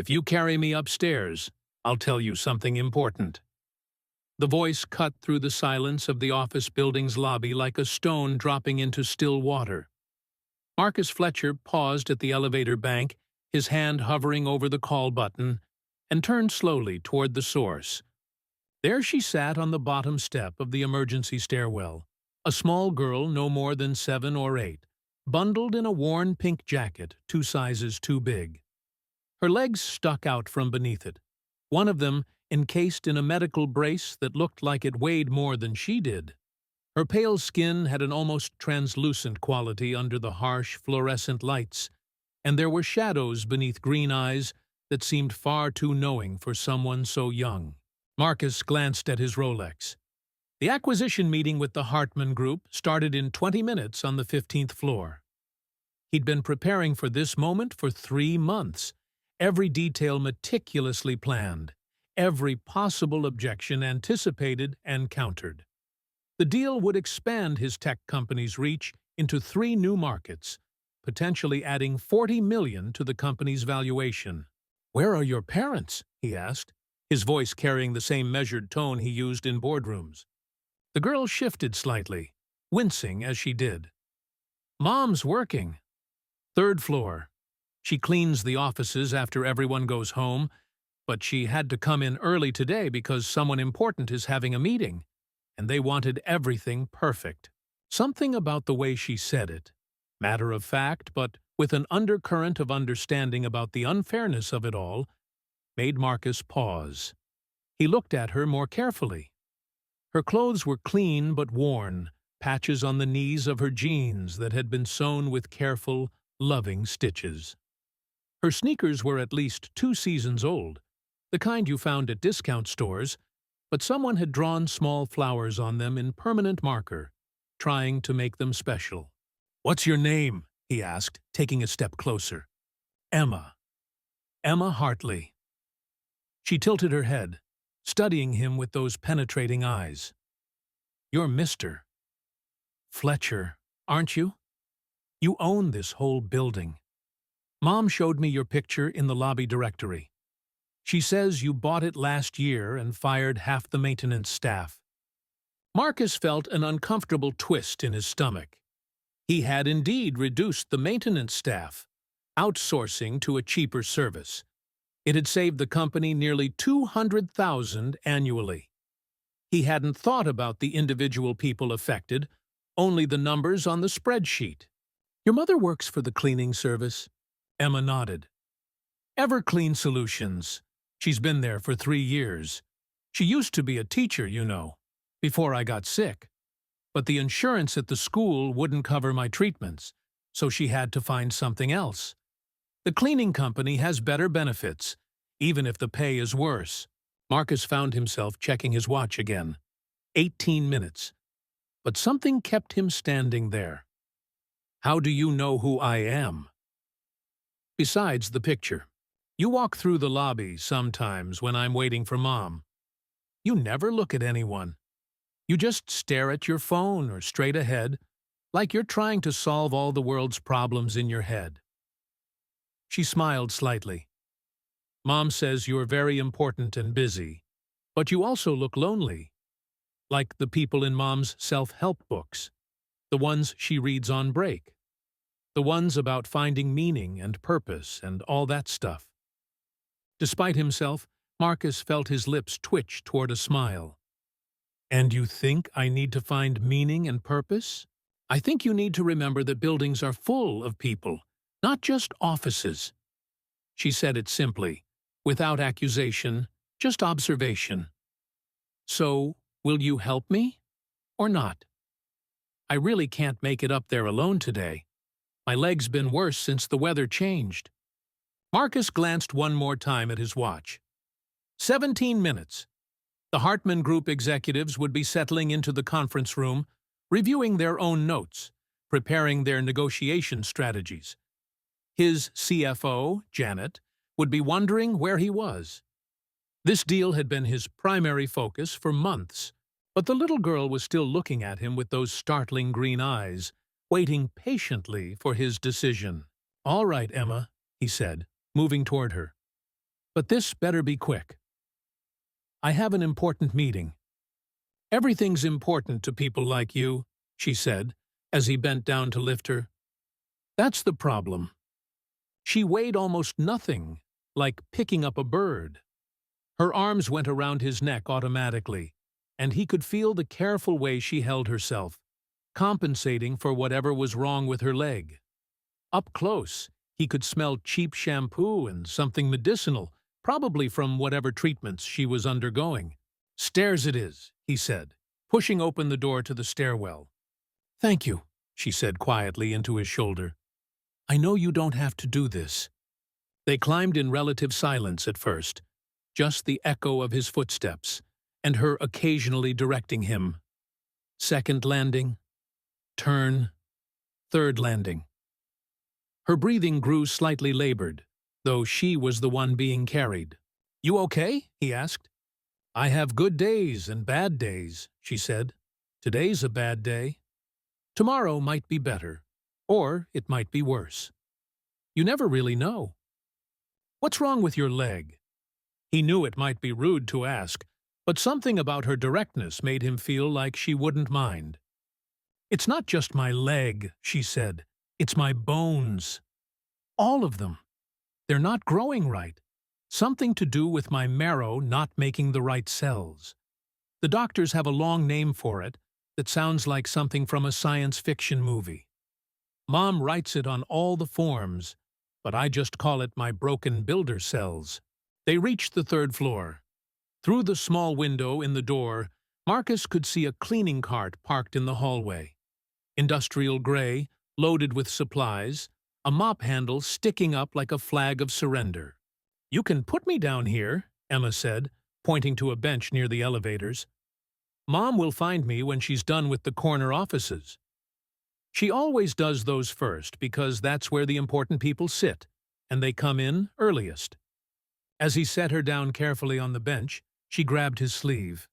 If you carry me upstairs, I'll tell you something important." The voice cut through the silence of the office building's lobby like a stone dropping into still water. Marcus Fletcher paused at the elevator bank, his hand hovering over the call button, and turned slowly toward the source. There she sat on the bottom step of the emergency stairwell, a small girl no more than 7 or 8, bundled in a worn pink jacket 2 sizes too big. Her legs stuck out from beneath it, one of them encased in a medical brace that looked like it weighed more than she did. Her pale skin had an almost translucent quality under the harsh, fluorescent lights, and there were shadows beneath green eyes that seemed far too knowing for someone so young. Marcus glanced at his Rolex. The acquisition meeting with the Hartman Group started in 20 minutes on the 15th floor. He'd been preparing for this moment for 3 months, every detail meticulously planned, every possible objection anticipated and countered. The deal would expand his tech company's reach into 3 new markets, potentially adding $40 million to the company's valuation. "Where are your parents?" he asked, his voice carrying the same measured tone he used in boardrooms. The girl shifted slightly, wincing as she did. "Mom's working. 3rd floor. She cleans the offices after everyone goes home, but she had to come in early today because someone important is having a meeting, and they wanted everything perfect." Something about the way she said it, matter of fact but with an undercurrent of understanding about the unfairness of it all, made Marcus pause. He looked at her more carefully. Her clothes were clean but worn, patches on the knees of her jeans that had been sewn with careful, loving stitches. Her sneakers were at least 2 seasons old, the kind you found at discount stores, but someone had drawn small flowers on them in permanent marker, trying to make them special. "What's your name?" he asked, taking a step closer. "Emma. Emma Hartley." She tilted her head, studying him with those penetrating eyes. "You're Mr. Fletcher, aren't you? You own this whole building. Mom showed me your picture in the lobby directory. She says you bought it last year and fired half the maintenance staff." Marcus felt an uncomfortable twist in his stomach. He had indeed reduced the maintenance staff, outsourcing to a cheaper service. It had saved the company nearly $200,000 annually. He hadn't thought about the individual people affected, only the numbers on the spreadsheet. "Your mother works for the cleaning service?" Emma nodded. "Everclean Solutions. She's been there for 3 years. She used to be a teacher, you know, before I got sick. But the insurance at the school wouldn't cover my treatments, so she had to find something else. The cleaning company has better benefits, even if the pay is worse." Marcus found himself checking his watch again. 18 minutes. But something kept him standing there. "How do you know who I am?" "Besides the picture. You walk through the lobby sometimes when I'm waiting for Mom. You never look at anyone. You just stare at your phone or straight ahead, like you're trying to solve all the world's problems in your head." She smiled slightly. "Mom says you're very important and busy, but you also look lonely, like the people in Mom's self-help books, the ones she reads on break, the ones about finding meaning and purpose and all that stuff." Despite himself, Marcus felt his lips twitch toward a smile. "And you think I need to find meaning and purpose? I think you need to remember that buildings are full of people, not just offices." She said it simply, without accusation, just observation. "So, will you help me? Or not? I really can't make it up there alone today. My leg's been worse since the weather changed." Marcus glanced one more time at his watch. 17 minutes. The Hartman Group executives would be settling into the conference room, reviewing their own notes, preparing their negotiation strategies. His CFO, Janet, would be wondering where he was. This deal had been his primary focus for months, but the little girl was still looking at him with those startling green eyes, waiting patiently for his decision. "All right, Emma," he said, moving toward her. But this better be quick. I have an important meeting. Everything's important to people like you, she said, as he bent down to lift her. That's the problem. She weighed almost nothing, like picking up a bird. Her arms went around his neck automatically, and he could feel the careful way she held herself, compensating for whatever was wrong with her leg. Up close, he could smell cheap shampoo and something medicinal, probably from whatever treatments she was undergoing. Stairs it is, he said, pushing open the door to the stairwell. Thank you, she said quietly into his shoulder. I know you don't have to do this. They climbed in relative silence at first, just the echo of his footsteps, and her occasionally directing him. Second landing, turn, third landing. Her breathing grew slightly labored, though she was the one being carried. You okay? He asked. I have good days and bad days, she said. Today's a bad day. Tomorrow might be better, or it might be worse. You never really know. What's wrong with your leg? He knew it might be rude to ask, but something about her directness made him feel like she wouldn't mind. It's not just my leg, she said. It's my bones. All of them. They're not growing right. Something to do with my marrow not making the right cells. The doctors have a long name for it that sounds like something from a science fiction movie. Mom writes it on all the forms, but I just call it my broken builder cells. They reached the third floor. Through the small window in the door, Marcus could see a cleaning cart parked in the hallway. Industrial gray, loaded with supplies, a mop handle sticking up like a flag of surrender. You can put me down here, Emma said, pointing to a bench near the elevators. Mom will find me when she's done with the corner offices. She always does those first because that's where the important people sit, and they come in earliest. As he set her down carefully on the bench, she grabbed his sleeve.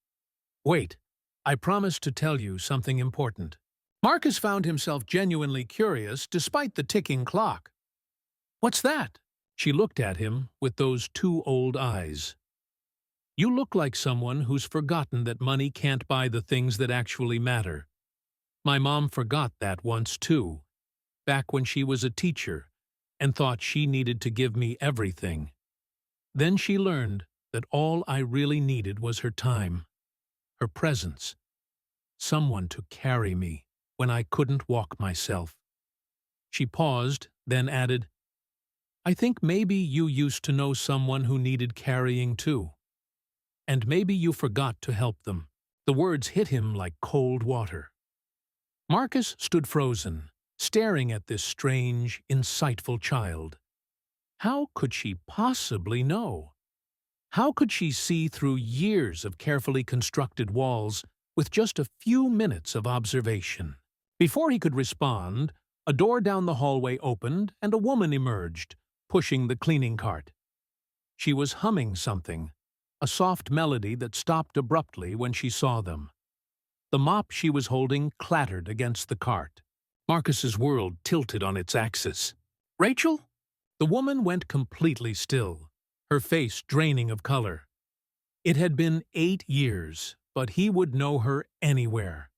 Wait, I promised to tell you something important. Marcus found himself genuinely curious despite the ticking clock. What's that? She looked at him with those two old eyes. You look like someone who's forgotten that money can't buy the things that actually matter. My mom forgot that once too, back when she was a teacher, and thought she needed to give me everything. Then she learned that all I really needed was her time, her presence, someone to carry me when I couldn't walk myself. She paused, then added, I think maybe you used to know someone who needed carrying too. And maybe you forgot to help them. The words hit him like cold water. Marcus stood frozen, staring at this strange, insightful child. How could she possibly know? How could she see through years of carefully constructed walls with just a few minutes of observation? Before he could respond, a door down the hallway opened and a woman emerged, pushing the cleaning cart. She was humming something, a soft melody that stopped abruptly when she saw them. The mop she was holding clattered against the cart. Marcus's world tilted on its axis. Rachel? The woman went completely still, her face draining of color. It had been 8 years, but he would know her anywhere.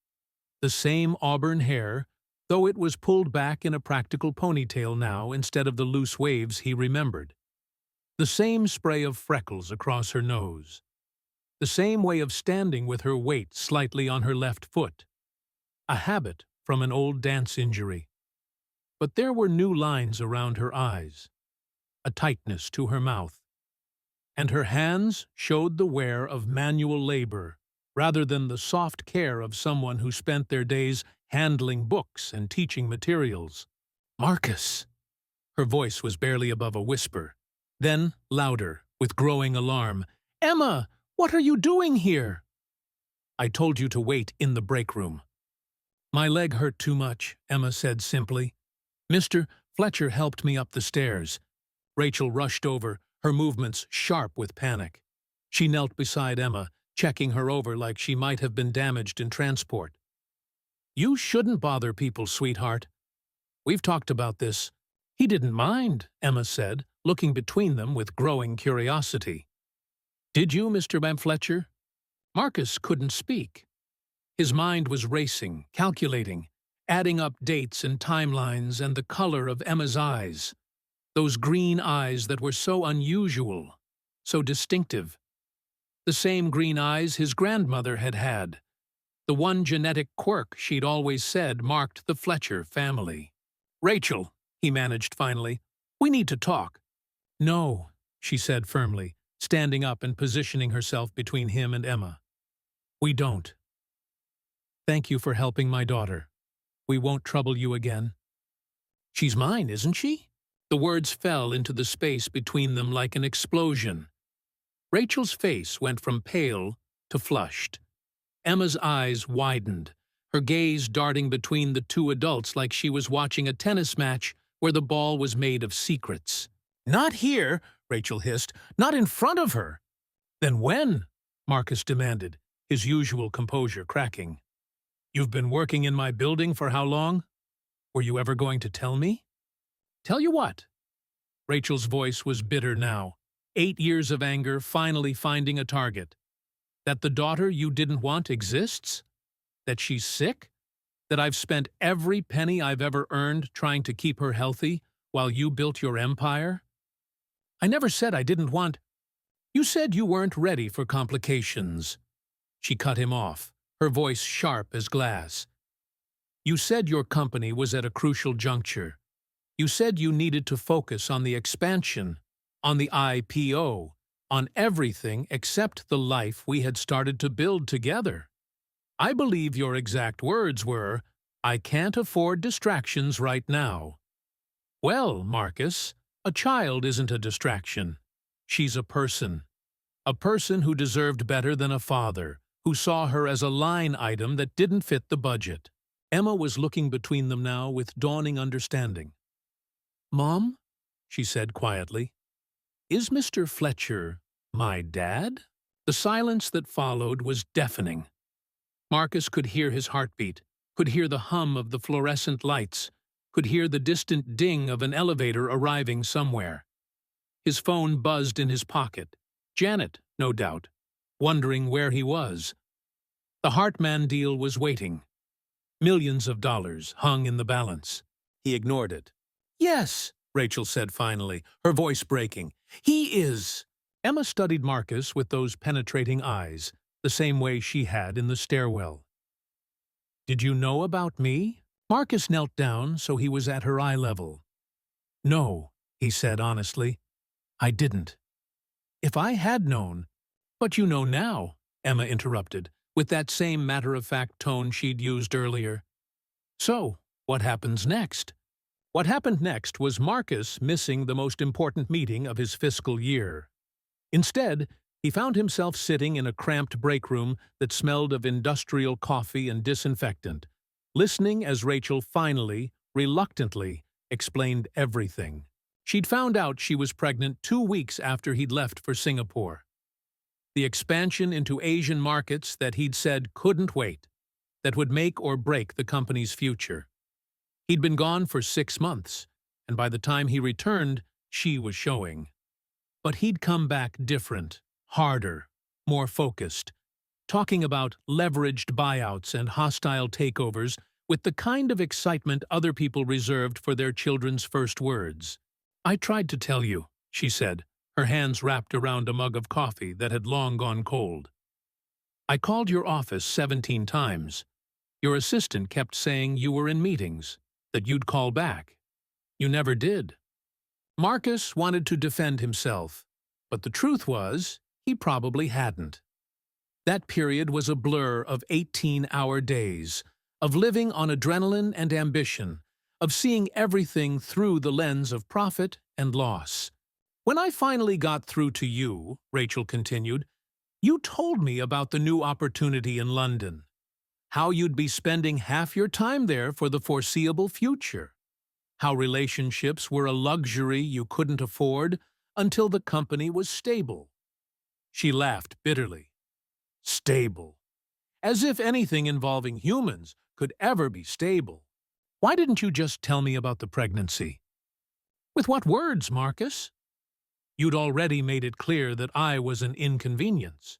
The same auburn hair, though it was pulled back in a practical ponytail now instead of the loose waves he remembered. The same spray of freckles across her nose. The same way of standing with her weight slightly on her left foot. A habit from an old dance injury. But there were new lines around her eyes, a tightness to her mouth. And her hands showed the wear of manual labor rather than the soft care of someone who spent their days handling books and teaching materials. Marcus! Her voice was barely above a whisper. Then, louder, with growing alarm. Emma! What are you doing here? I told you to wait in the break room. My leg hurt too much, Emma said simply. Mr. Fletcher helped me up the stairs. Rachel rushed over, her movements sharp with panic. She knelt beside Emma, checking her over like she might have been damaged in transport. You shouldn't bother people, sweetheart. We've talked about this. He didn't mind, Emma said, looking between them with growing curiosity. "Did you, Mr. Fletcher?" Marcus couldn't speak. His mind was racing, calculating, adding up dates and timelines and the color of Emma's eyes. Those green eyes that were so unusual, so distinctive. The same green eyes his grandmother had had. The one genetic quirk she'd always said marked the Fletcher family. "Rachel," he managed finally, "we need to talk." "No," she said firmly, standing up and positioning herself between him and Emma. "We don't. Thank you for helping my daughter. We won't trouble you again." "She's mine, isn't she?" The words fell into the space between them like an explosion. Rachel's face went from pale to flushed. Emma's eyes widened, her gaze darting between the two adults like she was watching a tennis match where the ball was made of secrets. "Not here," Rachel hissed. "Not in front of her." "Then when?" Marcus demanded, his usual composure cracking. "You've been working in my building for how long? Were you ever going to tell me?" "Tell you what?" Rachel's voice was bitter now. 8 years of anger finally finding a target. "That the daughter you didn't want exists? That she's sick? That I've spent every penny I've ever earned trying to keep her healthy while you built your empire?" "I never said I didn't want—" "You said you weren't ready for complications." She cut him off, her voice sharp as glass. "You said your company was at a crucial juncture. You said you needed to focus on the expansion, on the IPO, on everything except the life we had started to build together. I believe your exact words were, 'I can't afford distractions right now.' Well, Marcus, a child isn't a distraction. She's a person who deserved better than a father, who saw her as a line item that didn't fit the budget." Emma was looking between them now with dawning understanding. "Mom," she said quietly, "is Mr. Fletcher my dad?" The silence that followed was deafening. Marcus could hear his heartbeat, could hear the hum of the fluorescent lights, could hear the distant ding of an elevator arriving somewhere. His phone buzzed in his pocket. Janet, no doubt, wondering where he was. The Hartman deal was waiting. Millions of dollars hung in the balance. He ignored it. "Yes," Rachel said finally, her voice breaking. "He is." Emma studied Marcus with those penetrating eyes, the same way she had in the stairwell. "Did you know about me?" Marcus knelt down so he was at her eye level. "No," he said honestly. "I didn't. If I had known—" "But you know now," Emma interrupted, with that same matter-of-fact tone she'd used earlier. "So, what happens next?" What happened next was Marcus missing the most important meeting of his fiscal year. Instead, he found himself sitting in a cramped break room that smelled of industrial coffee and disinfectant, listening as Rachel finally, reluctantly, explained everything. She'd found out she was pregnant 2 weeks after he'd left for Singapore. The expansion into Asian markets that he'd said couldn't wait, that would make or break the company's future. He'd been gone for 6 months, and by the time he returned, she was showing. But he'd come back different, harder, more focused, talking about leveraged buyouts and hostile takeovers with the kind of excitement other people reserved for their children's first words. "I tried to tell you," she said, her hands wrapped around a mug of coffee that had long gone cold. "I called your office 17 times. Your assistant kept saying you were in meetings, that you'd call back. You never did." Marcus wanted to defend himself, but the truth was, he probably hadn't. That period was a blur of 18-hour days, of living on adrenaline and ambition, of seeing everything through the lens of profit and loss. "When I finally got through to you," Rachel continued, "you told me about the new opportunity in London. How you'd be spending half your time there for the foreseeable future. How relationships were a luxury you couldn't afford until the company was stable." She laughed bitterly. "Stable. As if anything involving humans could ever be stable. Why didn't you just tell me about the pregnancy?" "With what words, Marcus?" You'd already made it clear that I was an inconvenience.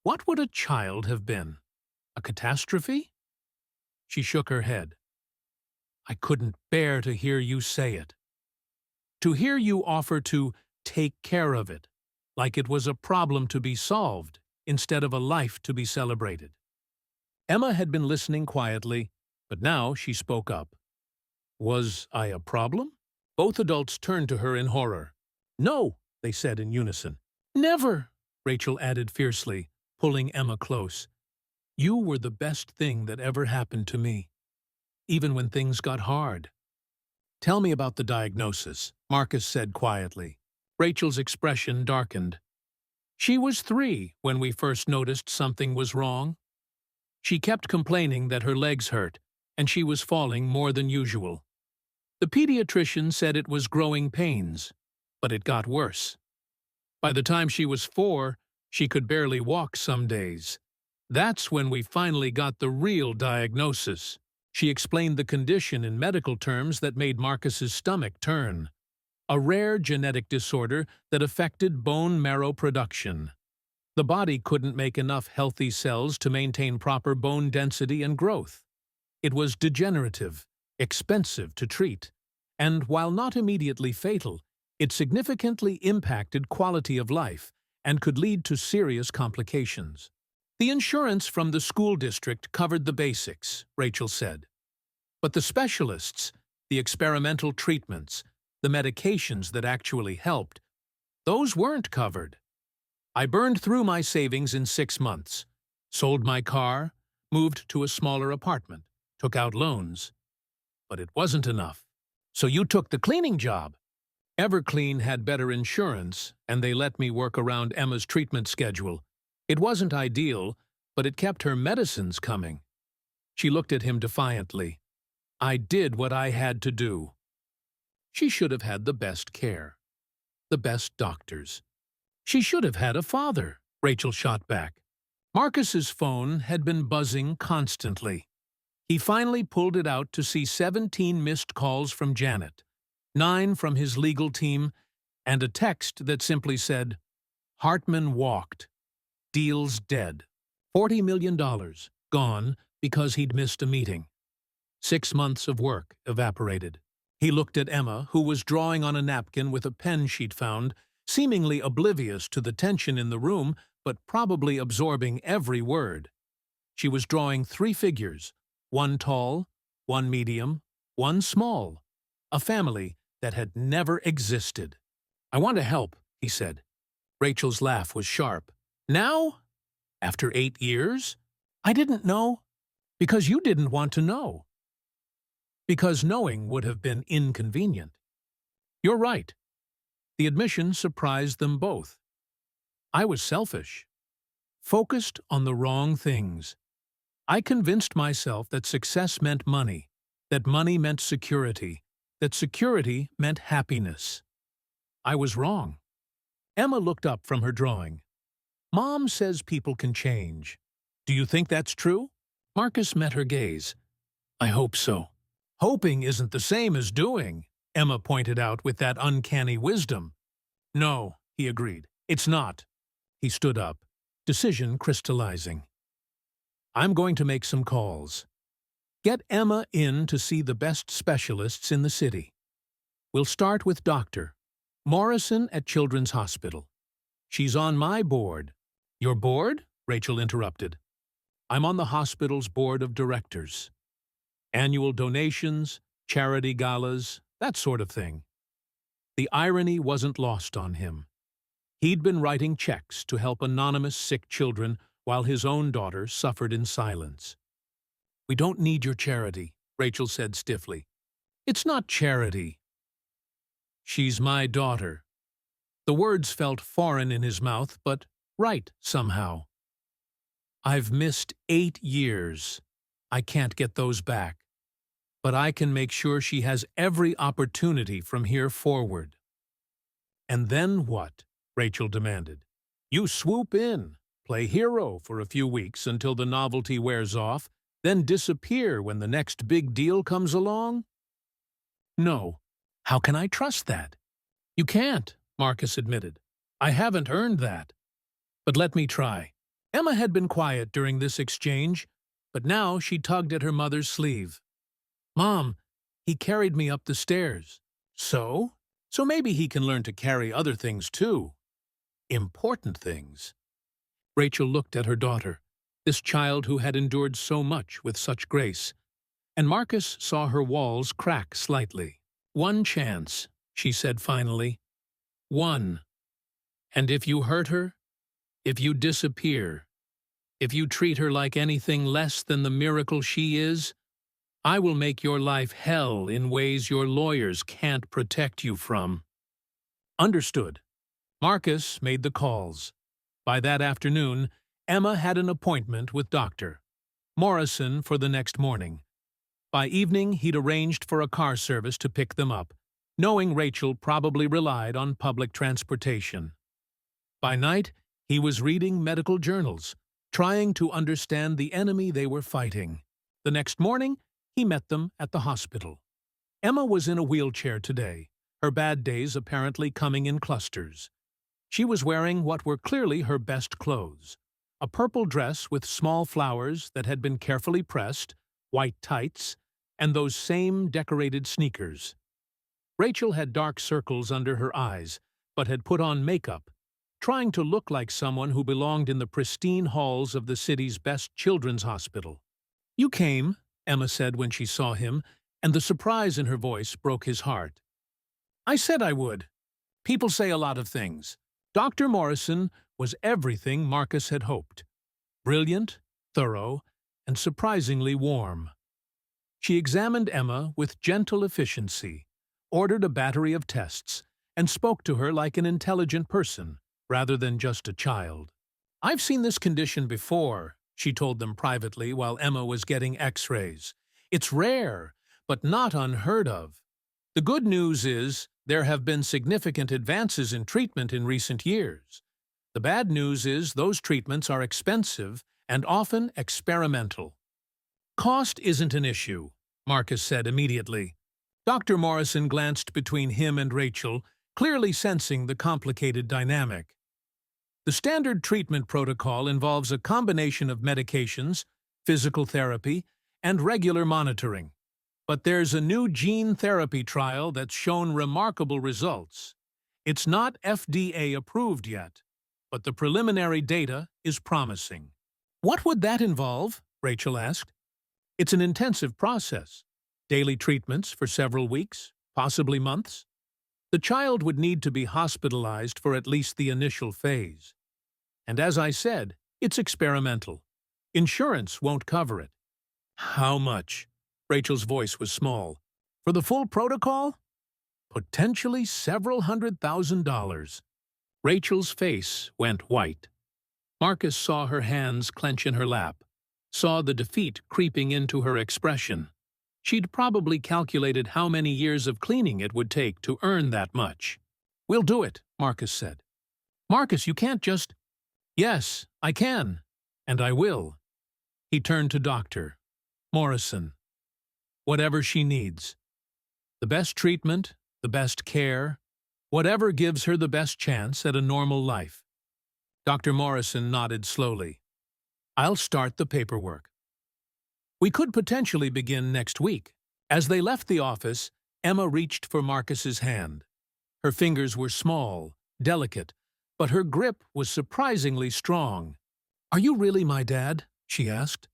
What would a child have been? A catastrophe? She shook her head. I couldn't bear to hear you say it. To hear you offer to take care of it, like it was a problem to be solved instead of a life to be celebrated. Emma had been listening quietly, but now she spoke up. Was I a problem? Both adults turned to her in horror. No, they said in unison. Never, Rachel added fiercely, pulling Emma close. You were the best thing that ever happened to me, even when things got hard. Tell me about the diagnosis, Marcus said quietly. Rachel's expression darkened. She was 3 when we first noticed something was wrong. She kept complaining that her legs hurt, and she was falling more than usual. The pediatrician said it was growing pains, but it got worse. By the time she was 4, she could barely walk some days. That's when we finally got the real diagnosis. She explained the condition in medical terms that made Marcus's stomach turn. A rare genetic disorder that affected bone marrow production. The body couldn't make enough healthy cells to maintain proper bone density and growth. It was degenerative, expensive to treat, and while not immediately fatal, it significantly impacted quality of life and could lead to serious complications. The insurance from the school district covered the basics, Rachel said. But the specialists, the experimental treatments, the medications that actually helped, those weren't covered. I burned through my savings in 6 months, sold my car, moved to a smaller apartment, took out loans. But it wasn't enough. So you took the cleaning job. Everclean had better insurance, and they let me work around Emma's treatment schedule. It wasn't ideal, but it kept her medicines coming. She looked at him defiantly. I did what I had to do. She should have had the best care, the best doctors. She should have had a father, Rachel shot back. Marcus's phone had been buzzing constantly. He finally pulled it out to see 17 missed calls from Janet, 9 from his legal team, and a text that simply said, Hartman walked. Deal's dead. $40 million gone because he'd missed a meeting. 6 months of work evaporated. He looked at Emma, who was drawing on a napkin with a pen she'd found, seemingly oblivious to the tension in the room, but probably absorbing every word. She was drawing 3 figures, 1 tall, 1 medium, 1 small, a family that had never existed. I want to help, he said. Rachel's laugh was sharp. Now? After 8 years? I didn't know. Because you didn't want to know. Because knowing would have been inconvenient. You're right. The admission surprised them both. I was selfish. Focused on the wrong things. I convinced myself that success meant money, that money meant security, that security meant happiness. I was wrong. Emma looked up from her drawing. Mom says people can change. Do you think that's true? Marcus met her gaze. I hope so. Hoping isn't the same as doing, Emma pointed out with that uncanny wisdom. No, he agreed. It's not. He stood up, decision crystallizing. I'm going to make some calls. Get Emma in to see the best specialists in the city. We'll start with Dr. Morrison at Children's Hospital. She's on my board. Your board? Rachel interrupted. I'm on the hospital's board of directors. Annual donations, charity galas, that sort of thing. The irony wasn't lost on him. He'd been writing checks to help anonymous sick children while his own daughter suffered in silence. We don't need your charity, Rachel said stiffly. It's not charity. She's my daughter. The words felt foreign in his mouth, but right somehow. I've missed 8 years. I can't get those back. But I can make sure she has every opportunity from here forward. And then what? Rachel demanded. You swoop in, play hero for a few weeks until the novelty wears off, then disappear when the next big deal comes along? No. How can I trust that? You can't. Marcus admitted. I haven't earned that. But let me try. Emma had been quiet during this exchange, but now she tugged at her mother's sleeve. Mom, he carried me up the stairs. So? So maybe he can learn to carry other things too. Important things. Rachel looked at her daughter, this child who had endured so much with such grace, and Marcus saw her walls crack slightly. One chance, she said finally. One. And if you hurt her, if you disappear, if you treat her like anything less than the miracle she is, I will make your life hell in ways your lawyers can't protect you from. Understood. Marcus made the calls. By that afternoon, Emma had an appointment with Dr. Morrison for the next morning. By evening, he'd arranged for a car service to pick them up, knowing Rachel probably relied on public transportation. By night, he was reading medical journals, trying to understand the enemy they were fighting. The next morning, he met them at the hospital. Emma was in a wheelchair today, her bad days apparently coming in clusters. She was wearing what were clearly her best clothes, a purple dress with small flowers that had been carefully pressed, white tights, and those same decorated sneakers. Rachel had dark circles under her eyes, but had put on makeup, trying to look like someone who belonged in the pristine halls of the city's best children's hospital. You came, Emma said when she saw him, and the surprise in her voice broke his heart. I said I would. People say a lot of things. Dr. Morrison was everything Marcus had hoped. Brilliant, thorough, and surprisingly warm. She examined Emma with gentle efficiency, ordered a battery of tests, and spoke to her like an intelligent person, rather than just a child. I've seen this condition before, she told them privately while Emma was getting x-rays. It's rare, but not unheard of. The good news is there have been significant advances in treatment in recent years. The bad news is those treatments are expensive and often experimental. Cost isn't an issue, Marcus said immediately. Dr. Morrison glanced between him and Rachel, clearly sensing the complicated dynamic. The standard treatment protocol involves a combination of medications, physical therapy, and regular monitoring. But there's a new gene therapy trial that's shown remarkable results. It's not FDA approved yet, but the preliminary data is promising. What would that involve? Rachel asked. It's an intensive process. Daily treatments for several weeks, possibly months. The child would need to be hospitalized for at least the initial phase. And as I said, it's experimental. Insurance won't cover it. How much? Rachel's voice was small. For the full protocol? Potentially several $100,000. Rachel's face went white. Marcus saw her hands clench in her lap, saw the defeat creeping into her expression. She'd probably calculated how many years of cleaning it would take to earn that much. We'll do it, Marcus said. Marcus, you can't just... Yes, I can, and I will. He turned to Dr. Morrison. Whatever she needs. The best treatment, the best care, whatever gives her the best chance at a normal life. Dr. Morrison nodded slowly. I'll start the paperwork. We could potentially begin next week. As they left the office, Emma reached for Marcus's hand. Her fingers were small, delicate, but her grip was surprisingly strong. Are you really my dad? She asked.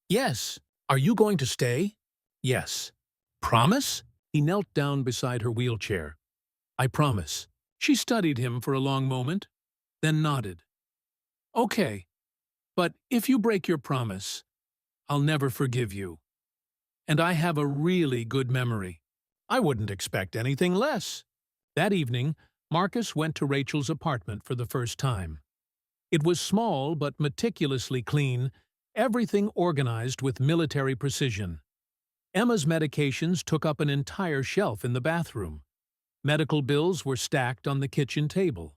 Yes. Are you going to stay? Yes. Promise? He knelt down beside her wheelchair. I promise. She studied him for a long moment, then nodded. Okay, but if you break your promise, I'll never forgive you. And I have a really good memory. I wouldn't expect anything less. That evening, Marcus went to Rachel's apartment for the first time. It was small but meticulously clean, everything organized with military precision. Emma's medications took up an entire shelf in the bathroom. Medical bills were stacked on the kitchen table.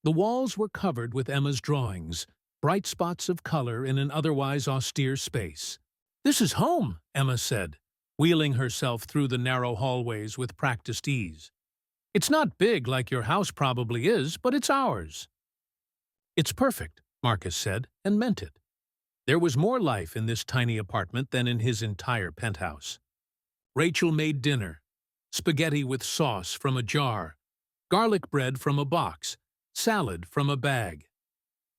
The walls were covered with Emma's drawings, bright spots of color in an otherwise austere space. This is home, Emma said, wheeling herself through the narrow hallways with practiced ease. It's not big like your house probably is, but it's ours. It's perfect, Marcus said, and meant it. There was more life in this tiny apartment than in his entire penthouse. Rachel made dinner, spaghetti with sauce from a jar, garlic bread from a box, salad from a bag.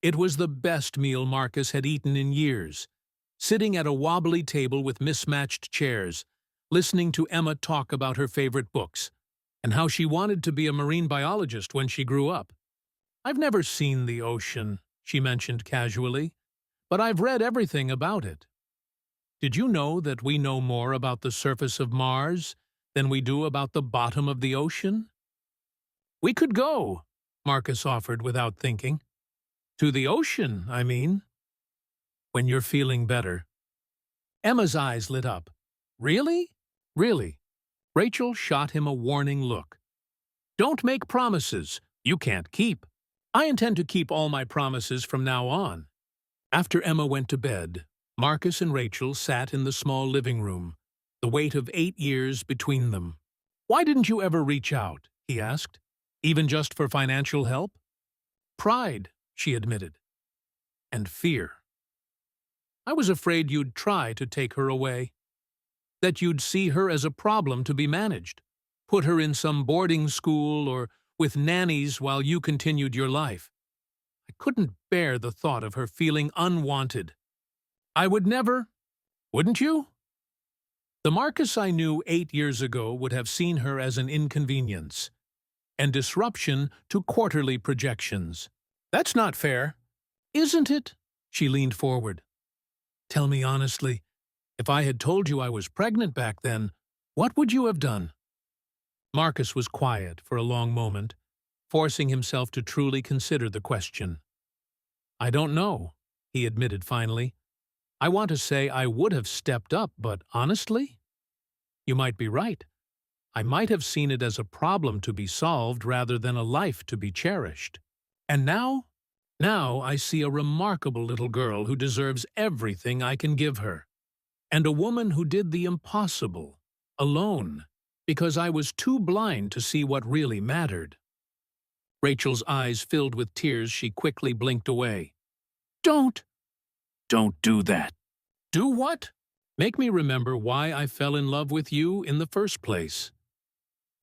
It was the best meal Marcus had eaten in years, sitting at a wobbly table with mismatched chairs, listening to Emma talk about her favorite books, and how she wanted to be a marine biologist when she grew up. "I've never seen the ocean," she mentioned casually, "but I've read everything about it. Did you know that we know more about the surface of Mars than we do about the bottom of the ocean?" "We could go," Marcus offered without thinking. "To the ocean, I mean." "When you're feeling better." Emma's eyes lit up. "Really?" "Really." Rachel shot him a warning look. "Don't make promises you can't keep." "I intend to keep all my promises from now on." After Emma went to bed, Marcus and Rachel sat in the small living room, the weight of 8 years between them. "Why didn't you ever reach out?" he asked. "Even just for financial help?" "Pride," she admitted. "And fear. I was afraid you'd try to take her away. That you'd see her as a problem to be managed, put her in some boarding school or with nannies while you continued your life. I couldn't bear the thought of her feeling unwanted. I would never, wouldn't you?" The Marcus I knew 8 years ago would have seen her as an inconvenience and disruption to quarterly projections. "That's not fair." "Isn't it?" She leaned forward. "Tell me honestly, if I had told you I was pregnant back then, what would you have done?" Marcus was quiet for a long moment, forcing himself to truly consider the question. "I don't know," he admitted finally. "I want to say I would have stepped up, but honestly, you might be right. I might have seen it as a problem to be solved rather than a life to be cherished. And now I see a remarkable little girl who deserves everything I can give her. And a woman who did the impossible, alone, because I was too blind to see what really mattered." Rachel's eyes filled with tears. She quickly blinked away. Don't do that." "Do what?" "Make me remember why I fell in love with you in the first place.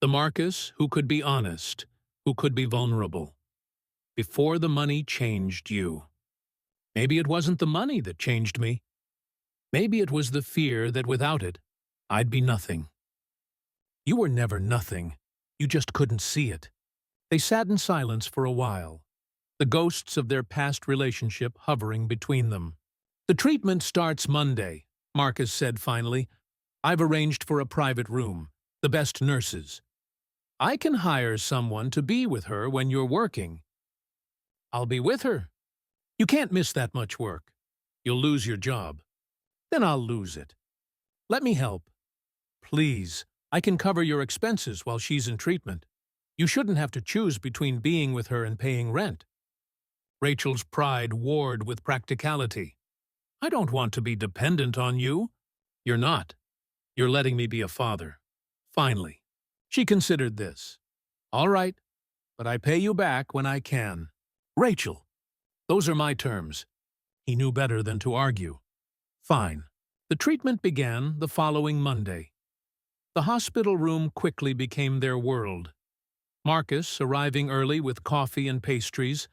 The Marcus who could be honest, who could be vulnerable. Before the money changed you. Maybe it wasn't the money that changed me. Maybe it was the fear that without it, I'd be nothing. You were never nothing. You just couldn't see it." They sat in silence for a while, the ghosts of their past relationship hovering between them. "The treatment starts Monday," Marcus said finally. "I've arranged for a private room, the best nurses. I can hire someone to be with her when you're working." "I'll be with her." "You can't miss that much work. You'll lose your job." "Then I'll lose it. Let me help. Please, I can cover your expenses while she's in treatment. You shouldn't have to choose between being with her and paying rent." Rachel's pride warred with practicality. "I don't want to be dependent on you." "You're not. You're letting me be a father. Finally." She considered this. "All right, but I pay you back when I can." "Rachel, those are my terms." He knew better than to argue. "Fine." The treatment began the following Monday. The hospital room quickly became their world. Marcus arriving early with coffee and pastries,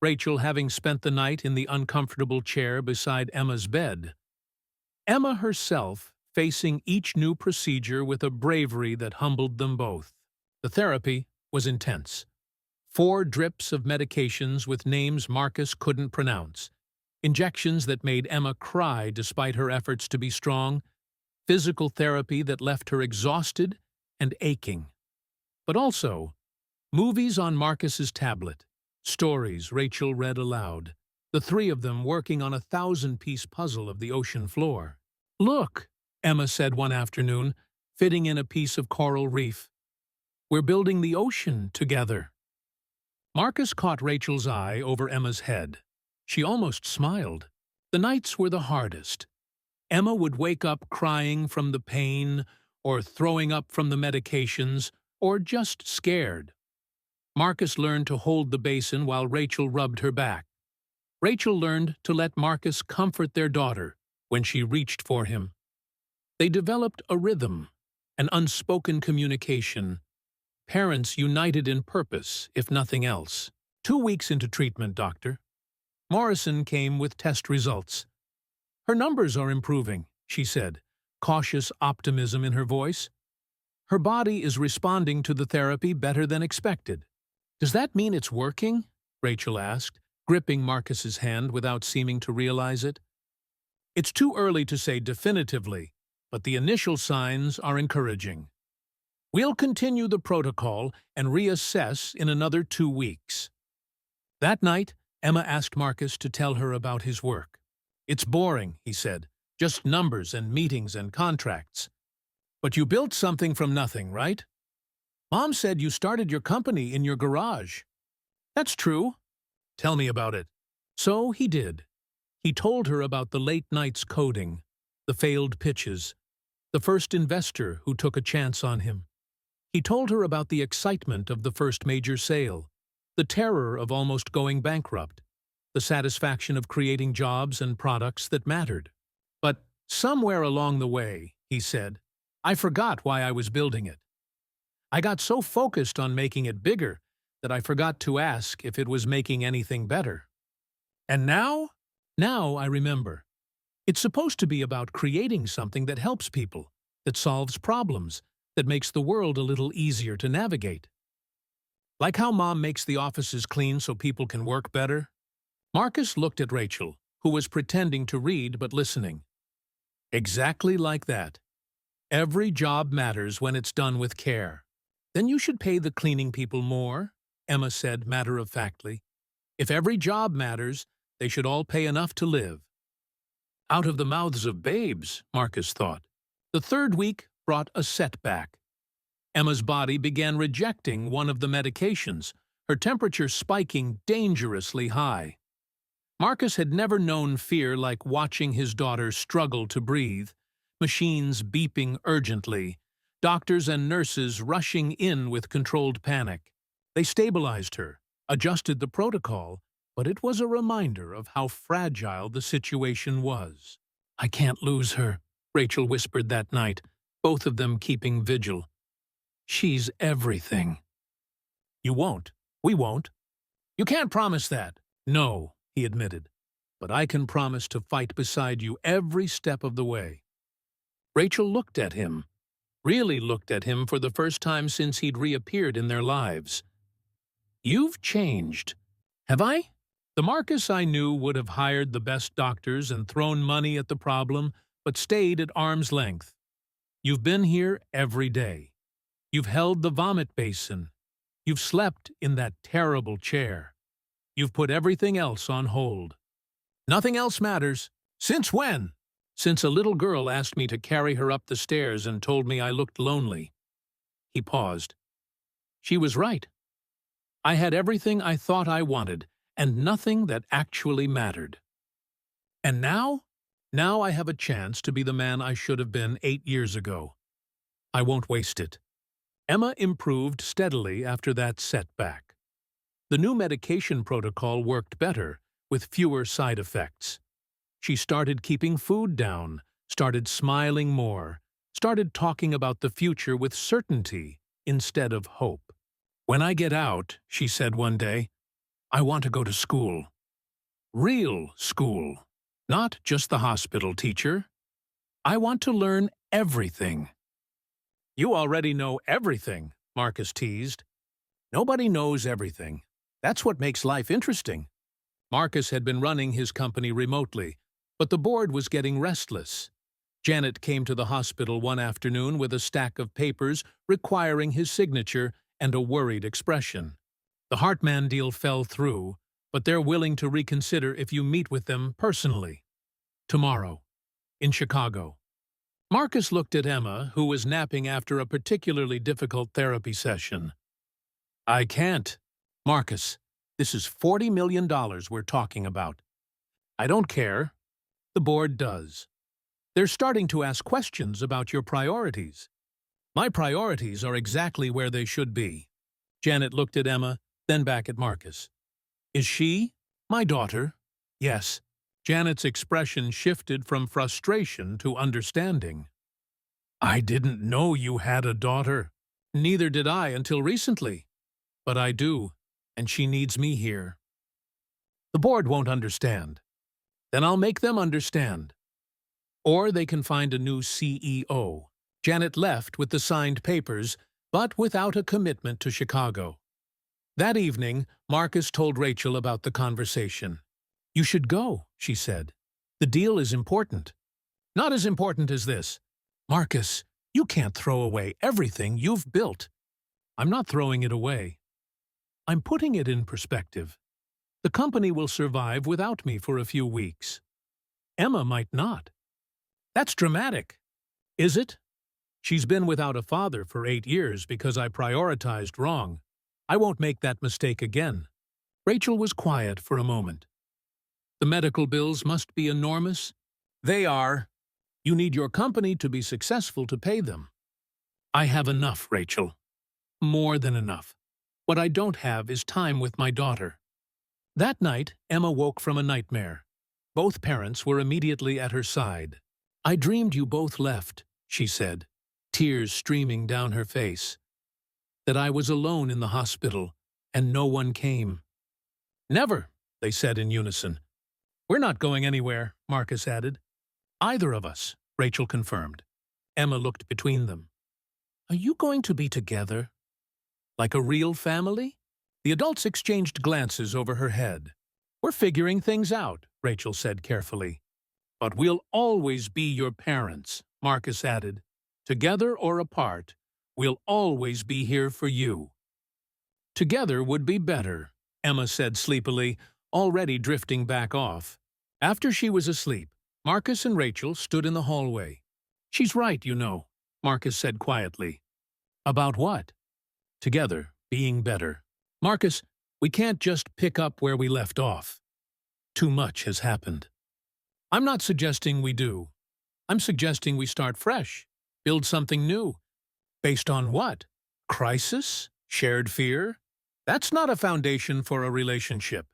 Rachel having spent the night in the uncomfortable chair beside Emma's bed. Emma herself facing each new procedure with a bravery that humbled them both. The therapy was intense. 4 drips of medications with names Marcus couldn't pronounce, injections that made Emma cry despite her efforts to be strong, physical therapy that left her exhausted and aching. But also, movies on Marcus's tablet, stories Rachel read aloud, the 3 of them working on a 1,000-piece puzzle of the ocean floor. "Look," Emma said one afternoon, fitting in a piece of coral reef. "We're building the ocean together." Marcus caught Rachel's eye over Emma's head. She almost smiled. The nights were the hardest. Emma would wake up crying from the pain or throwing up from the medications, or just scared. Marcus learned to hold the basin while Rachel rubbed her back. Rachel learned to let Marcus comfort their daughter when she reached for him. They developed a rhythm, an unspoken communication. Parents united in purpose, if nothing else. 2 weeks into treatment, doctor. Morrison came with test results. Her numbers are improving, she said, cautious optimism in her voice. Her body is responding to the therapy better than expected. Does that mean it's working? Rachel asked, gripping Marcus's hand without seeming to realize it. It's too early to say definitively, but the initial signs are encouraging. We'll continue the protocol and reassess in another 2 weeks. That night, Emma asked Marcus to tell her about his work. It's boring, he said, just numbers and meetings and contracts. But you built something from nothing, right? Mom said you started your company in your garage. That's true. Tell me about it. So he did. He told her about the late nights coding, the failed pitches, the first investor who took a chance on him. He told her about the excitement of the first major sale, the terror of almost going bankrupt, the satisfaction of creating jobs and products that mattered. But somewhere along the way, he said, I forgot why I was building it. I got so focused on making it bigger that I forgot to ask if it was making anything better. And now I remember. It's supposed to be about creating something that helps people, that solves problems, that makes the world a little easier to navigate. Like how Mom makes the offices clean so people can work better? Marcus looked at Rachel, who was pretending to read but listening. Exactly like that. Every job matters when it's done with care. Then you should pay the cleaning people more, Emma said matter-of-factly. If every job matters, they should all pay enough to live. Out of the mouths of babes, Marcus thought. The 3rd week brought a setback. Emma's body began rejecting one of the medications, her temperature spiking dangerously high. Marcus had never known fear like watching his daughter struggle to breathe, machines beeping urgently, doctors and nurses rushing in with controlled panic. They stabilized her, adjusted the protocol, but it was a reminder of how fragile the situation was. I can't lose her, Rachel whispered that night, both of them keeping vigil. She's everything. You won't. We won't. You can't promise that. No, he admitted. But I can promise to fight beside you every step of the way. Rachel looked at him, really looked at him for the first time since he'd reappeared in their lives. You've changed. Have I? The Marcus I knew would have hired the best doctors and thrown money at the problem, but stayed at arm's length. You've been here every day. You've held the vomit basin. You've slept in that terrible chair. You've put everything else on hold. Nothing else matters. Since when? Since a little girl asked me to carry her up the stairs and told me I looked lonely. He paused. She was right. I had everything I thought I wanted, and nothing that actually mattered. And now? Now I have a chance to be the man I should have been 8 years ago. I won't waste it. Emma improved steadily after that setback. The new medication protocol worked better, with fewer side effects. She started keeping food down, started smiling more, started talking about the future with certainty instead of hope. When I get out, she said one day, I want to go to school. Real school, not just the hospital teacher. I want to learn everything. You already know everything, Marcus teased. Nobody knows everything. That's what makes life interesting. Marcus had been running his company remotely, but the board was getting restless. Janet came to the hospital one afternoon with a stack of papers requiring his signature and a worried expression. The Hartman deal fell through, but they're willing to reconsider if you meet with them personally. Tomorrow, in Chicago. Marcus looked at Emma, who was napping after a particularly difficult therapy session. I can't. Marcus, this is $40 million we're talking about. I don't care. The board does. They're starting to ask questions about your priorities. My priorities are exactly where they should be. Janet looked at Emma, then back at Marcus. Is she my daughter? Yes. Janet's expression shifted from frustration to understanding. I didn't know you had a daughter. Neither did I until recently. But I do, and she needs me here. The board won't understand. Then I'll make them understand. Or they can find a new CEO. Janet left with the signed papers, but without a commitment to Chicago. That evening, Marcus told Rachel about the conversation. You should go, she said. The deal is important. Not as important as this. Marcus, you can't throw away everything you've built. I'm not throwing it away. I'm putting it in perspective. The company will survive without me for a few weeks. Emma might not. That's dramatic. Is it? She's been without a father for 8 years because I prioritized wrong. I won't make that mistake again. Rachel was quiet for a moment. The medical bills must be enormous. They are. You need your company to be successful to pay them. I have enough, Rachel. More than enough. What I don't have is time with my daughter. That night, Emma woke from a nightmare. Both parents were immediately at her side. I dreamed you both left, she said, tears streaming down her face. That I was alone in the hospital, and no one came. Never, they said in unison. We're not going anywhere, Marcus added. Either of us, Rachel confirmed. Emma looked between them. Are you going to be together? Like a real family? The adults exchanged glances over her head. We're figuring things out, Rachel said carefully. But we'll always be your parents, Marcus added. Together or apart, we'll always be here for you. Together would be better, Emma said sleepily, already drifting back off. After she was asleep, Marcus and Rachel stood in the hallway. She's right, you know, Marcus said quietly. About what? Together, being better. Marcus, we can't just pick up where we left off. Too much has happened. I'm not suggesting we do. I'm suggesting we start fresh, build something new. Based on what? Crisis? Shared fear? That's not a foundation for a relationship.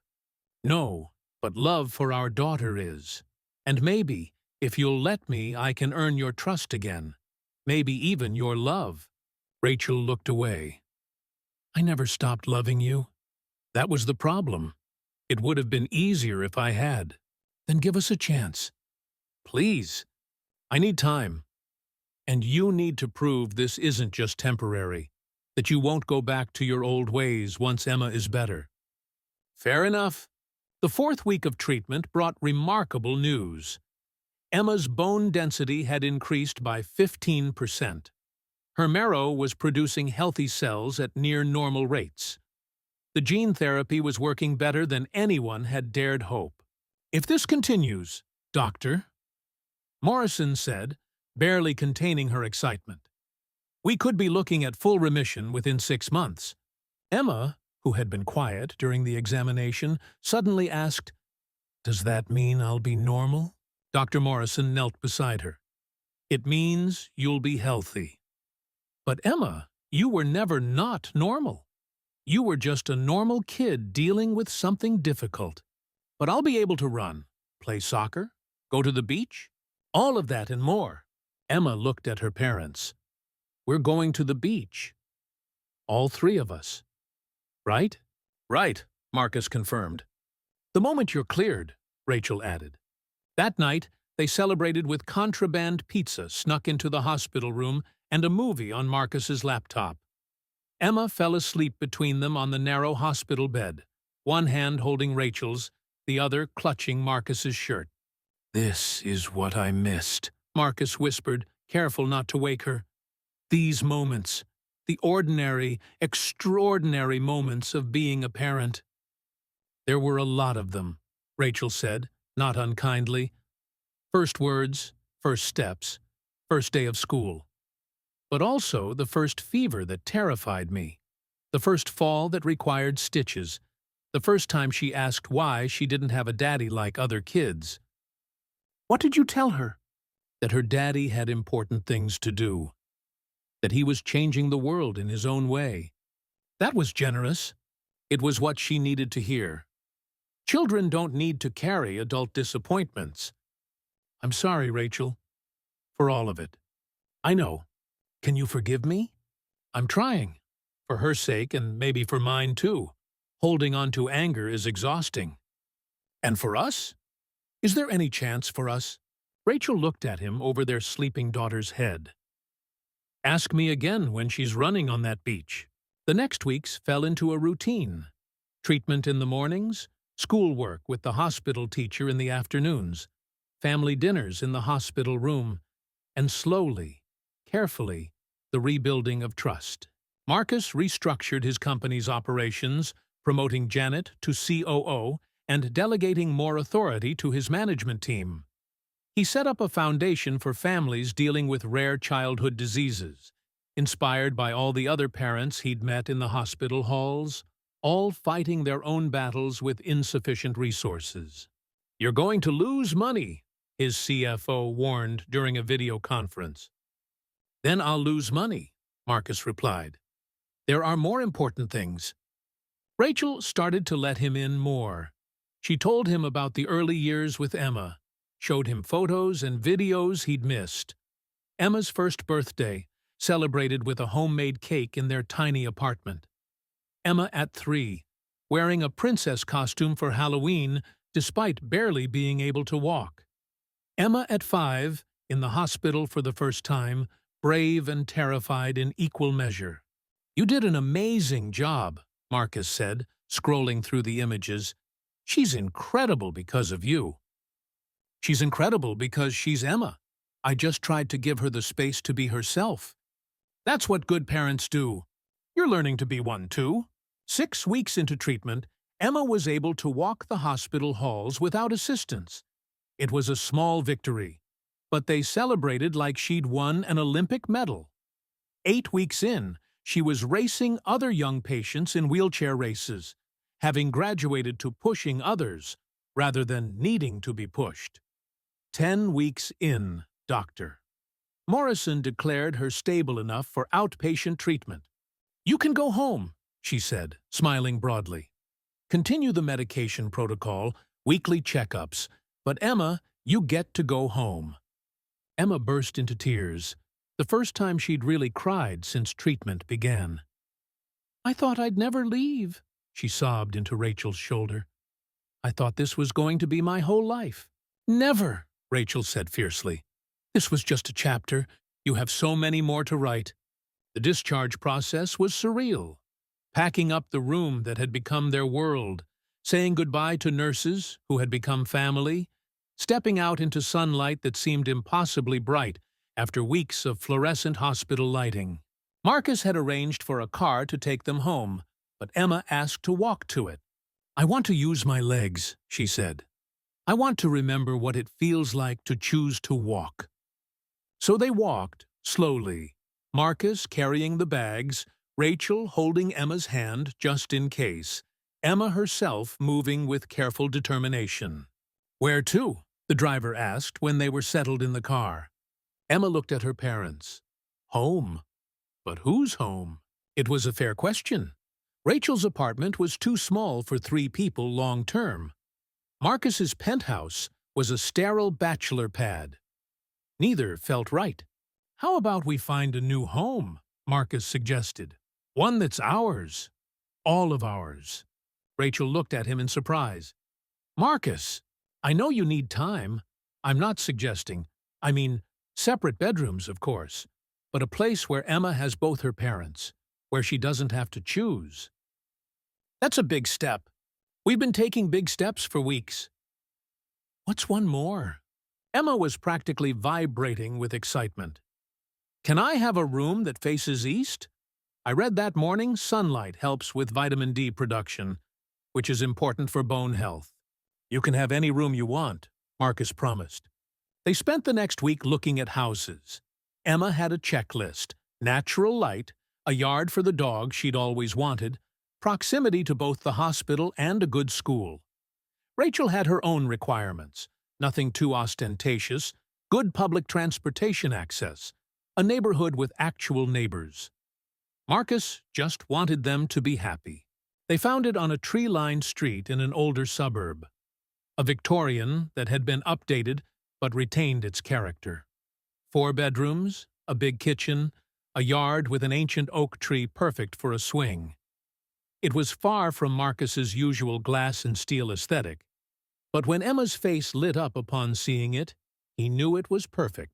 No, but love for our daughter is. And maybe, if you'll let me, I can earn your trust again. Maybe even your love. Rachel looked away. I never stopped loving you. That was the problem. It would have been easier if I had. Then give us a chance. Please. I need time. And you need to prove this isn't just temporary, that you won't go back to your old ways once Emma is better. Fair enough. The 4th week of treatment brought remarkable news. Emma's bone density had increased by 15%. Her marrow was producing healthy cells at near normal rates. The gene therapy was working better than anyone had dared hope. If this continues, Doctor, Morrison said, barely containing her excitement, we could be looking at full remission within 6 months. Emma, who had been quiet during the examination, suddenly asked, Does that mean I'll be normal? Dr. Morrison knelt beside her. It means you'll be healthy. But Emma, you were never not normal. You were just a normal kid dealing with something difficult. But I'll be able to run, play soccer, go to the beach, all of that and more. Emma looked at her parents. We're going to the beach. All 3 of us. Right? Right, Marcus confirmed. The moment you're cleared, Rachel added. That night, they celebrated with contraband pizza snuck into the hospital room and a movie on Marcus's laptop. Emma fell asleep between them on the narrow hospital bed, one hand holding Rachel's, the other clutching Marcus's shirt. This is what I missed, Marcus whispered, careful not to wake her. These moments, the ordinary, extraordinary moments of being a parent. There were a lot of them, Rachel said, not unkindly. First words, first steps, first day of school. But also the first fever that terrified me, the first fall that required stitches, the first time she asked why she didn't have a daddy like other kids. What did you tell her? That her daddy had important things to do. that he was changing the world in his own way. That was generous. It was what she needed to hear. Children don't need to carry adult disappointments. I'm sorry, Rachel, for all of it. I know. Can you forgive me? I'm trying. For her sake, and maybe for mine too. Holding on to anger is exhausting. And for us? Is there any chance for us? Rachel looked at him over their sleeping daughter's head. Ask me again when she's running on that beach. The next weeks fell into a routine. Treatment in the mornings, schoolwork with the hospital teacher in the afternoons, family dinners in the hospital room, and slowly, carefully, the rebuilding of trust. Marcus restructured his company's operations, promoting Janet to COO and delegating more authority to his management team. He set up a foundation for families dealing with rare childhood diseases, inspired by all the other parents he'd met in the hospital halls, all fighting their own battles with insufficient resources. You're going to lose money, his CFO warned during a video conference. Then I'll lose money, Marcus replied. There are more important things. Rachel started to let him in more. She told him about the early years with Emma, showed him photos and videos he'd missed. Emma's first birthday, celebrated with a homemade cake in their tiny apartment. Emma at 3, wearing a princess costume for Halloween despite barely being able to walk. Emma at 5, in the hospital for the first time, brave and terrified in equal measure. You did an amazing job, Marcus said, scrolling through the images. She's incredible because of you. She's incredible because she's Emma. I just tried to give her the space to be herself. That's what good parents do. You're learning to be one too. 6 weeks into treatment, Emma was able to walk the hospital halls without assistance. It was a small victory, but they celebrated like she'd won an Olympic medal. 8 weeks in, she was racing other young patients in wheelchair races, having graduated to pushing others rather than needing to be pushed. 10 weeks in, doctor. Morrison declared her stable enough for outpatient treatment. You can go home, she said, smiling broadly. Continue the medication protocol, weekly checkups, but Emma, you get to go home. Emma burst into tears, the first time she'd really cried since treatment began. I thought I'd never leave, she sobbed into Rachel's shoulder. I thought this was going to be my whole life. Never, Rachel said fiercely. This was just a chapter. You have so many more to write. The discharge process was surreal. Packing up the room that had become their world, saying goodbye to nurses who had become family, stepping out into sunlight that seemed impossibly bright after weeks of fluorescent hospital lighting. Marcus had arranged for a car to take them home, but Emma asked to walk to it. I want to use my legs, she said. I want to remember what it feels like to choose to walk. So they walked, slowly, Marcus carrying the bags, Rachel holding Emma's hand just in case, Emma herself moving with careful determination. Where to? The driver asked when they were settled in the car. Emma looked at her parents. Home. But whose home? It was a fair question. Rachel's apartment was too small for 3 people long-term. Marcus's penthouse was a sterile bachelor pad. Neither felt right. How about we find a new home? Marcus suggested. One that's ours. All of ours. Rachel looked at him in surprise. Marcus, I know you need time. I'm not suggesting. I mean, separate bedrooms, of course, but a place where Emma has both her parents, where she doesn't have to choose. That's a big step. We've been taking big steps for weeks. What's one more? Emma was practically vibrating with excitement. Can I have a room that faces east? I read that morning sunlight helps with vitamin D production, which is important for bone health. You can have any room you want, Marcus promised. They spent the next week looking at houses. Emma had a checklist: natural light, a yard for the dog she'd always wanted, proximity to both the hospital and a good school. Rachel had her own requirements, nothing too ostentatious, good public transportation access, a neighborhood with actual neighbors. Marcus just wanted them to be happy. They found it on a tree-lined street in an older suburb, a Victorian that had been updated but retained its character. 4 bedrooms, a big kitchen, a yard with an ancient oak tree perfect for a swing. It was far from Marcus's usual glass and steel aesthetic, but when Emma's face lit up upon seeing it, he knew it was perfect.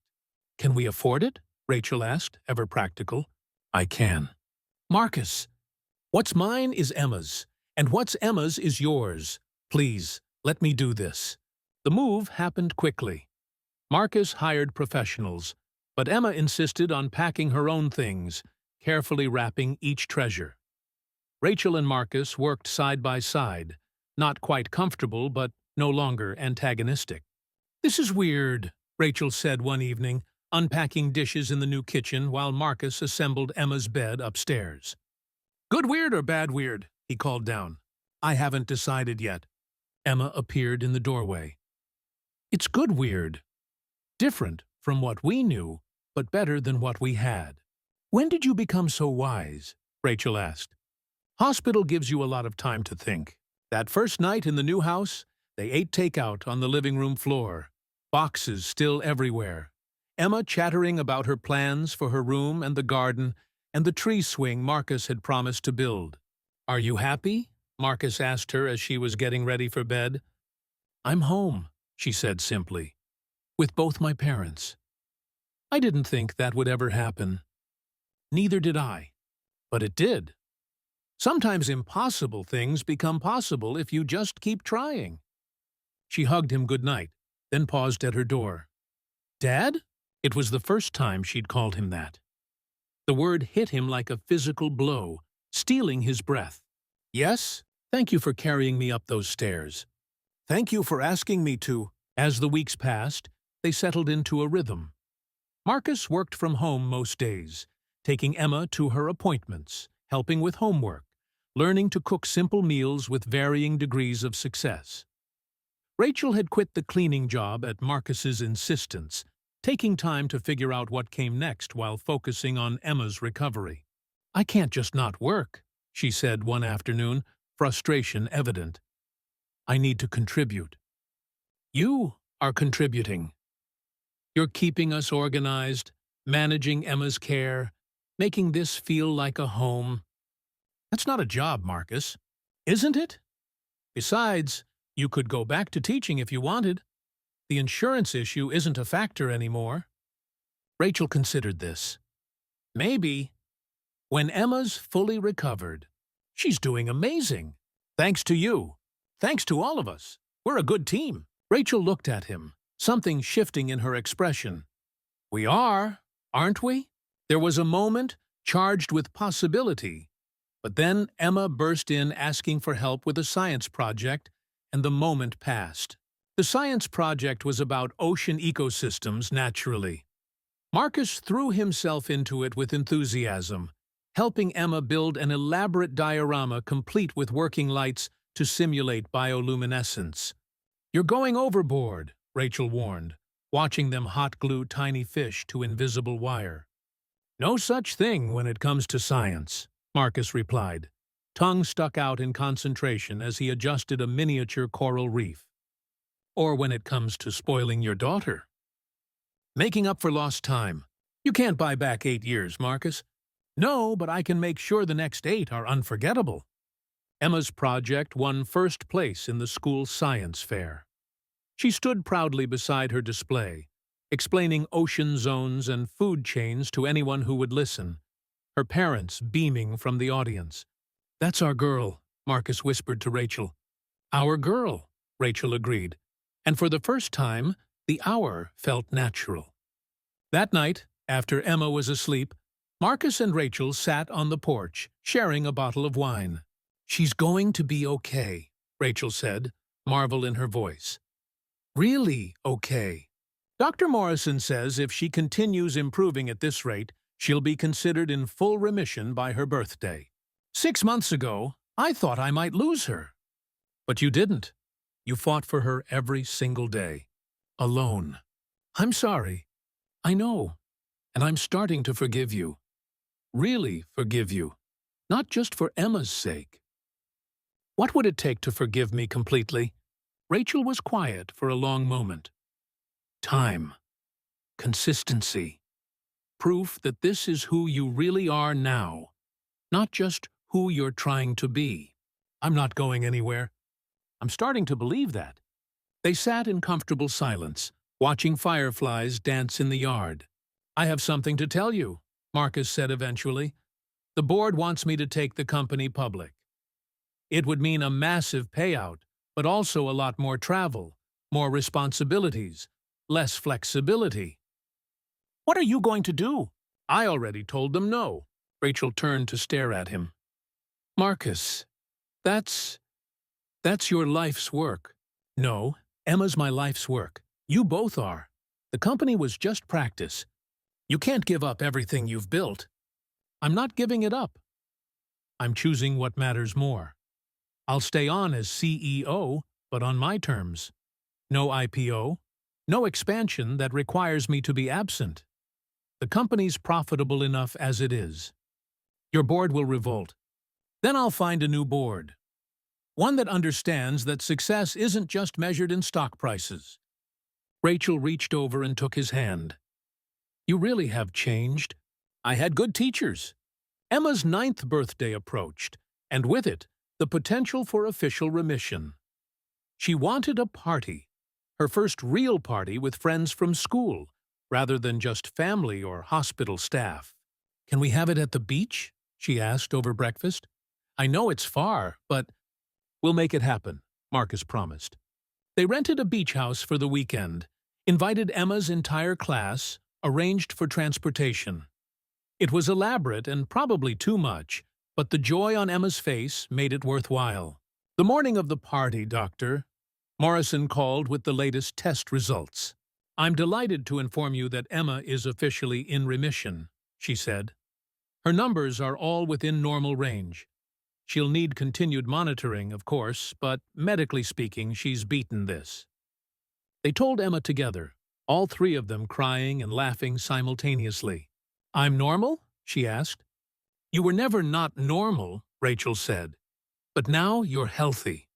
"Can we afford it?" Rachel asked, ever practical. "I can." "Marcus, what's mine is Emma's, and what's Emma's is yours. Please, let me do this." The move happened quickly. Marcus hired professionals, but Emma insisted on packing her own things, carefully wrapping each treasure. Rachel and Marcus worked side by side, not quite comfortable but no longer antagonistic. "This is weird," Rachel said one evening, unpacking dishes in the new kitchen while Marcus assembled Emma's bed upstairs. "Good weird or bad weird?" he called down. "I haven't decided yet." Emma appeared in the doorway. "It's good weird. Different from what we knew, but better than what we had." "When did you become so wise?" Rachel asked. "Hospital gives you a lot of time to think." That first night in the new house, they ate takeout on the living room floor, boxes still everywhere. Emma chattering about her plans for her room and the garden and the tree swing Marcus had promised to build. "Are you happy?" Marcus asked her as she was getting ready for bed. "I'm home," she said simply, "with both my parents." "I didn't think that would ever happen." "Neither did I. But it did. Sometimes impossible things become possible if you just keep trying." She hugged him goodnight, then paused at her door. "Dad?" It was the first time she'd called him that. The word hit him like a physical blow, stealing his breath. "Yes, thank you for carrying me up those stairs. Thank you for asking me to." As the weeks passed, they settled into a rhythm. Marcus worked from home most days, taking Emma to her appointments, helping with homework, learning to cook simple meals with varying degrees of success. Rachel had quit the cleaning job at Marcus's insistence, taking time to figure out what came next while focusing on Emma's recovery. "I can't just not work," she said one afternoon, frustration evident. "I need to contribute." "You are contributing. You're keeping us organized, managing Emma's care, making this feel like a home." "That's not a job, Marcus." "Isn't it? Besides, you could go back to teaching if you wanted. The insurance issue isn't a factor anymore." Rachel considered this. "Maybe. When Emma's fully recovered." "She's doing amazing. Thanks to you. Thanks to all of us. We're a good team." Rachel looked at him, something shifting in her expression. "We are, aren't we?" There was a moment charged with possibility, but then Emma burst in asking for help with a science project, and the moment passed. The science project was about ocean ecosystems naturally. Marcus threw himself into it with enthusiasm, helping Emma build an elaborate diorama complete with working lights to simulate bioluminescence. "You're going overboard," Rachel warned, watching them hot-glue tiny fish to invisible wire. "No such thing when it comes to science," Marcus replied, tongue stuck out in concentration as he adjusted a miniature coral reef. "Or when it comes to spoiling your daughter. Making up for lost time. You can't buy back 8 years, Marcus." "No, but I can make sure the next 8 are unforgettable." Emma's project won first place in the school science fair. She stood proudly beside her display, explaining ocean zones and food chains to anyone who would listen, her parents beaming from the audience. "That's our girl," Marcus whispered to Rachel. "Our girl," Rachel agreed, and for the first time, the "our" felt natural. That night, after Emma was asleep, Marcus and Rachel sat on the porch, sharing a bottle of wine. "She's going to be okay," Rachel said, marvel in her voice. "Really okay. Dr. Morrison says if she continues improving at this rate, she'll be considered in full remission by her birthday. 6 months ago, I thought I might lose her." "But you didn't. You fought for her every single day. Alone." "I'm sorry. I know. And I'm starting to forgive you. Really forgive you. Not just for Emma's sake. What would it take to forgive me completely? Rachel was quiet for a long moment. Time. Consistency. Proof that this is who you really are now, not just who you're trying to be. I'm not going anywhere. I'm starting to believe that. They sat in comfortable silence, watching fireflies dance in the yard. I have something to tell you, Marcus said eventually. The board wants me to take the company public. It would mean a massive payout, but also a lot more travel, more responsibilities, less flexibility. What are you going to do? I already told them no. Rachel turned to stare at him. Marcus, that's your life's work. No, Emma's my life's work. You both are. The company was just practice. You can't give up everything you've built. I'm not giving it up. I'm choosing what matters more. I'll stay on as CEO, but on my terms. No IPO, no expansion that requires me to be absent. The company's profitable enough as it is. Your board will revolt. Then I'll find a new board. One that understands that success isn't just measured in stock prices. Rachel reached over and took his hand. You really have changed. I had good teachers. Emma's 9th birthday approached, and with it, the potential for official remission. She wanted a party, her first real party with friends from school, rather than just family or hospital staff. Can we have it at the beach? She asked over breakfast. I know it's far, but we'll make it happen, Marcus promised. They rented a beach house for the weekend, invited Emma's entire class, arranged for transportation. It was elaborate and probably too much, but the joy on Emma's face made it worthwhile. The morning of the party, Doctor, Morrison called with the latest test results. I'm delighted to inform you that Emma is officially in remission, she said. Her numbers are all within normal range. She'll need continued monitoring, of course, but medically speaking, she's beaten this. They told Emma together, all three of them crying and laughing simultaneously. I'm normal? She asked. You were never not normal, Rachel said. But now you're healthy.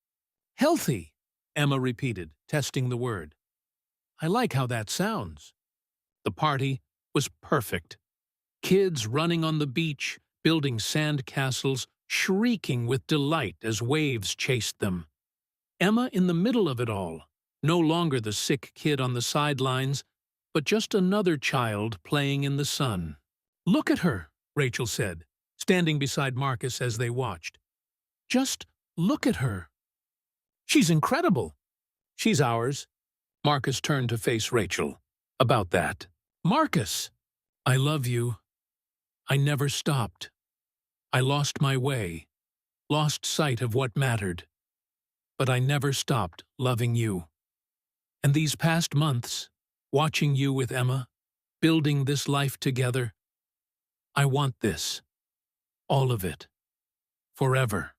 Healthy, Emma repeated, testing the word. I like how that sounds. The party was perfect. Kids running on the beach, building sand castles, shrieking with delight as waves chased them. Emma in the middle of it all, no longer the sick kid on the sidelines, but just another child playing in the sun. Look at her, Rachel said, standing beside Marcus as they watched. Just look at her. She's incredible. She's ours. Marcus turned to face Rachel. About that. Marcus! I love you. I never stopped. I lost my way, lost sight of what mattered. But I never stopped loving you. And these past months, watching you with Emma, building this life together, I want this. All of it. Forever.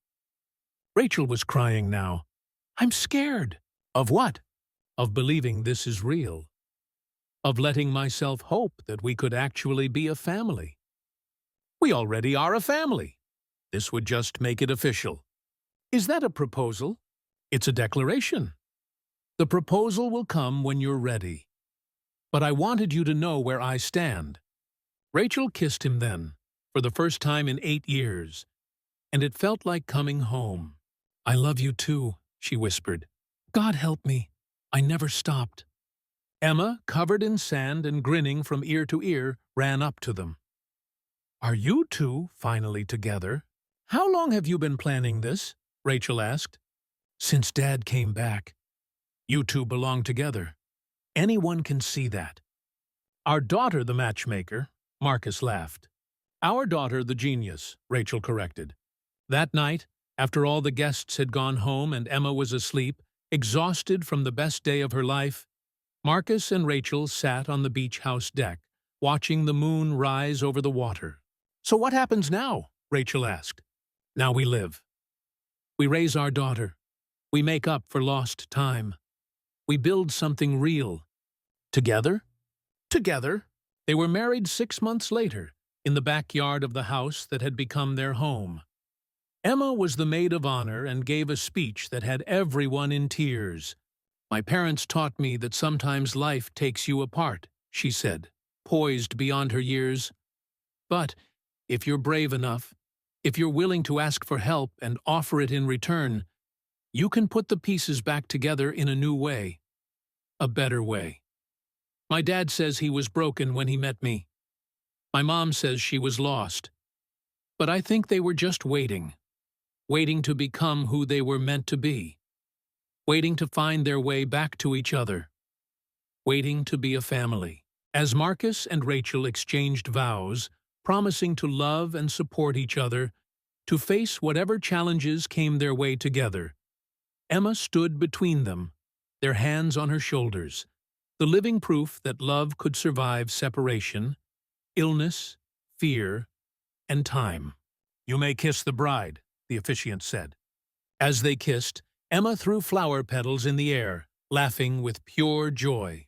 Rachel was crying now. I'm scared. Of what? Of believing this is real. Of letting myself hope that we could actually be a family. We already are a family. This would just make it official. Is that a proposal? It's a declaration. The proposal will come when you're ready. But I wanted you to know where I stand. Rachel kissed him then, for the first time in 8 years, and it felt like coming home. I love you too, she whispered. God help me. I never stopped. Emma, covered in sand and grinning from ear to ear, ran up to them. Are you two finally together? How long have you been planning this? Rachel asked. Since Dad came back. You two belong together. Anyone can see that. Our daughter, the matchmaker, Marcus laughed. Our daughter, the genius, Rachel corrected. That night, after all the guests had gone home and Emma was asleep, exhausted from the best day of her life, Marcus and Rachel sat on the beach house deck, watching the moon rise over the water. So what happens now? Rachel asked. Now we live. We raise our daughter. We make up for lost time. We build something real. Together? Together. They were married 6 months later, in the backyard of the house that had become their home. Emma was the maid of honor and gave a speech that had everyone in tears. "My parents taught me that sometimes life takes you apart," she said, poised beyond her years. "But if you're brave enough, if you're willing to ask for help and offer it in return, you can put the pieces back together in a new way, a better way. My dad says he was broken when he met me. My mom says she was lost. But I think they were just waiting to become who they were meant to be, waiting to find their way back to each other, waiting to be a family." As Marcus and Rachel exchanged vows, promising to love and support each other, to face whatever challenges came their way together, Emma stood between them, their hands on her shoulders, the living proof that love could survive separation, illness, fear, and time. "You may kiss the bride," the officiant said. As they kissed, Emma threw flower petals in the air, laughing with pure joy.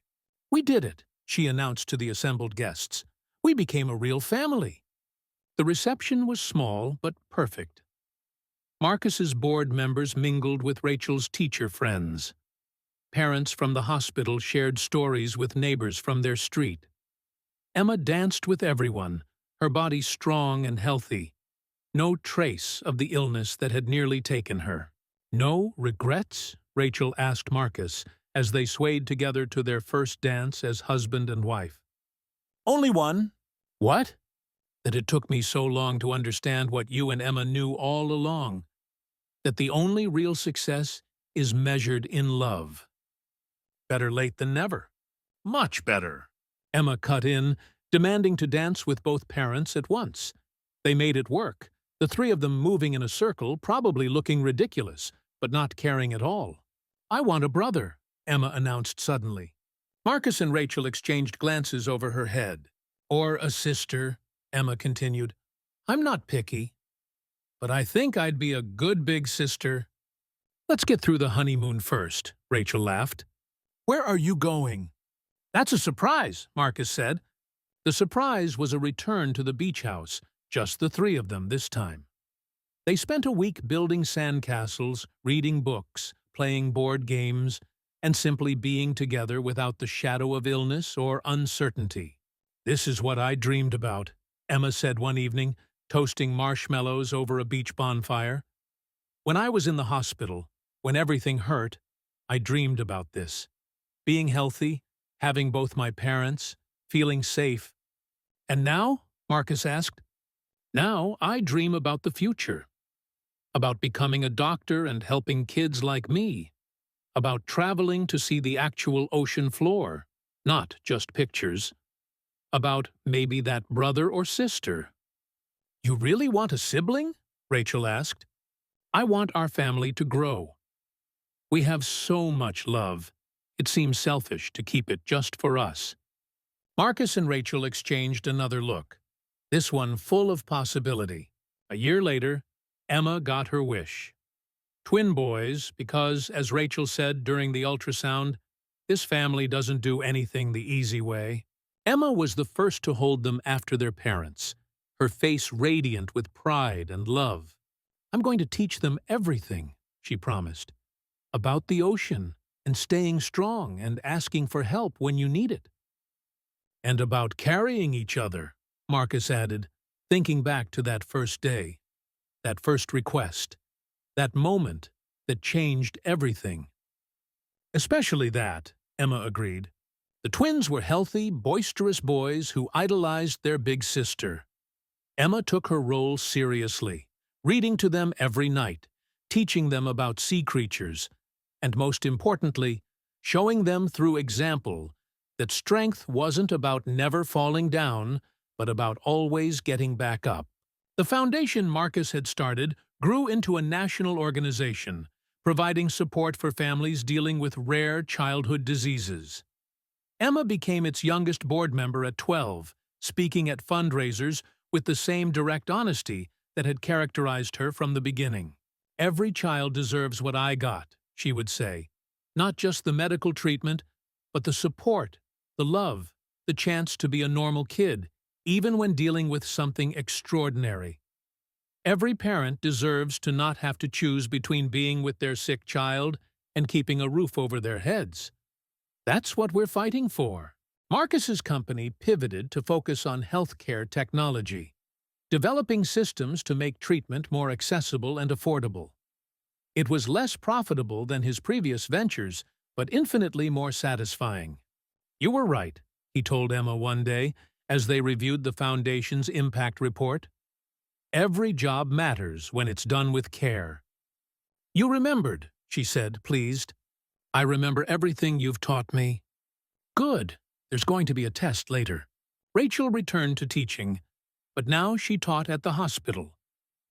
"We did it," she announced to the assembled guests. "We became a real family." The reception was small but perfect. Marcus's board members mingled with Rachel's teacher friends. Parents from the hospital shared stories with neighbors from their street. Emma danced with everyone, her body strong and healthy. No trace of the illness that had nearly taken her. "No regrets?" Rachel asked Marcus as they swayed together to their first dance as husband and wife. "Only one." "What?" "That it took me so long to understand what you and Emma knew all along. That the only real success is measured in love." "Better late than never." "Much better." Emma cut in, demanding to dance with both parents at once. They made it work, the three of them moving in a circle, probably looking ridiculous, but not caring at all. "I want a brother," Emma announced suddenly. Marcus and Rachel exchanged glances over her head. "Or a sister," Emma continued. "I'm not picky, but I think I'd be a good big sister." "Let's get through the honeymoon first," Rachel laughed. "Where are you going?" "That's a surprise," Marcus said. The surprise was a return to the beach house, just the three of them this time. They spent a week building sandcastles, reading books, playing board games, and simply being together without the shadow of illness or uncertainty. "This is what I dreamed about," Emma said one evening, toasting marshmallows over a beach bonfire. "When I was in the hospital, when everything hurt, I dreamed about this. Being healthy, having both my parents, feeling safe. And now?" Marcus asked. "Now I dream about the future. About becoming a doctor and helping kids like me. About traveling to see the actual ocean floor, not just pictures. About maybe that brother or sister." "You really want a sibling?" Rachel asked. "I want our family to grow. We have so much love. It seems selfish to keep it just for us." Marcus and Rachel exchanged another look, this one full of possibility. A year later, Emma got her wish. Twin boys, because, as Rachel said during the ultrasound, this family doesn't do anything the easy way. Emma was the first to hold them after their parents, her face radiant with pride and love. "I'm going to teach them everything," she promised. "About the ocean, and staying strong and asking for help when you need it." "And about carrying each other," Marcus added, thinking back to that first day, that first request, that moment that changed everything. "Especially that," Emma agreed. The twins were healthy, boisterous boys who idolized their big sister. Emma took her role seriously, reading to them every night, teaching them about sea creatures, and most importantly, showing them through example that strength wasn't about never falling down, but about always getting back up. The foundation Marcus had started grew into a national organization, providing support for families dealing with rare childhood diseases. Emma became its youngest board member at 12, speaking at fundraisers with the same direct honesty that had characterized her from the beginning. "Every child deserves what I got," she would say. "Not just the medical treatment, but the support, the love, the chance to be a normal kid, even when dealing with something extraordinary. Every parent deserves to not have to choose between being with their sick child and keeping a roof over their heads. That's what we're fighting for. Marcus's company pivoted to focus on healthcare technology, developing systems to make treatment more accessible and affordable. It was less profitable than his previous ventures, but infinitely more satisfying. "You were right," he told Emma one day as they reviewed the Foundation's impact report. "Every job matters when it's done with care." "You remembered," she said, pleased. "I remember everything you've taught me." "Good. There's going to be a test later." Rachel returned to teaching, but now she taught at the hospital,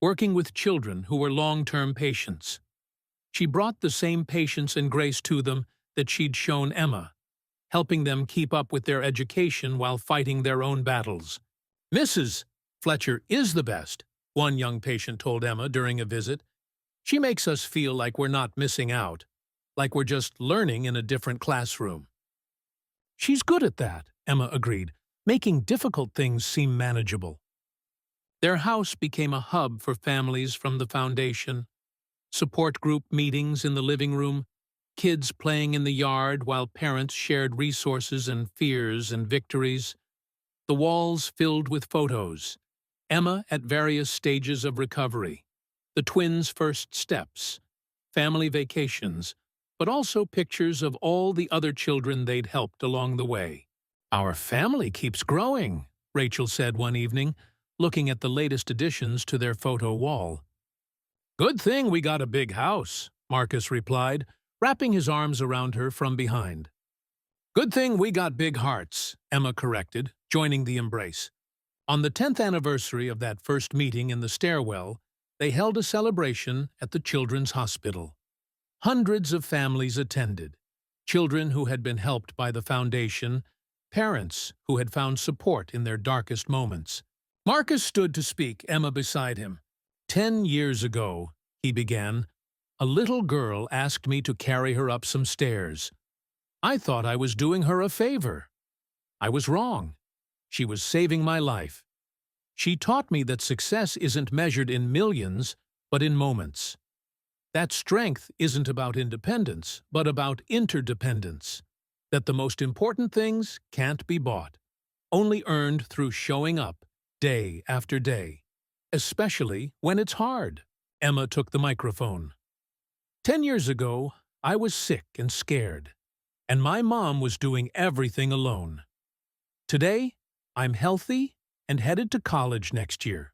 working with children who were long-term patients. She brought the same patience and grace to them that she'd shown Emma, helping them keep up with their education while fighting their own battles. "Mrs. Fletcher is the best," one young patient told Emma during a visit. "She makes us feel like we're not missing out, like we're just learning in a different classroom." "She's good at that," Emma agreed, making difficult things seem manageable. Their house became a hub for families from the Foundation. Support group meetings in the living room, kids playing in the yard while parents shared resources and fears and victories. The walls filled with photos. Emma at various stages of recovery, the twins' first steps, family vacations, but also pictures of all the other children they'd helped along the way. "Our family keeps growing," Rachel said one evening, looking at the latest additions to their photo wall. "Good thing we got a big house," Marcus replied, wrapping his arms around her from behind. "Good thing we got big hearts," Emma corrected, joining the embrace. On the 10th anniversary of that first meeting in the stairwell, they held a celebration at the Children's Hospital. Hundreds of families attended, children who had been helped by the Foundation, parents who had found support in their darkest moments. Marcus stood to speak, Emma beside him. "10 years ago," he began, "a little girl asked me to carry her up some stairs. I thought I was doing her a favor. I was wrong. She was saving my life. She taught me that success isn't measured in millions, but in moments. That strength isn't about independence, but about interdependence. That the most important things can't be bought, only earned through showing up day after day, especially when it's hard." Emma took the microphone. "10 years ago, I was sick and scared, and my mom was doing everything alone. Today, I'm healthy and headed to college next year.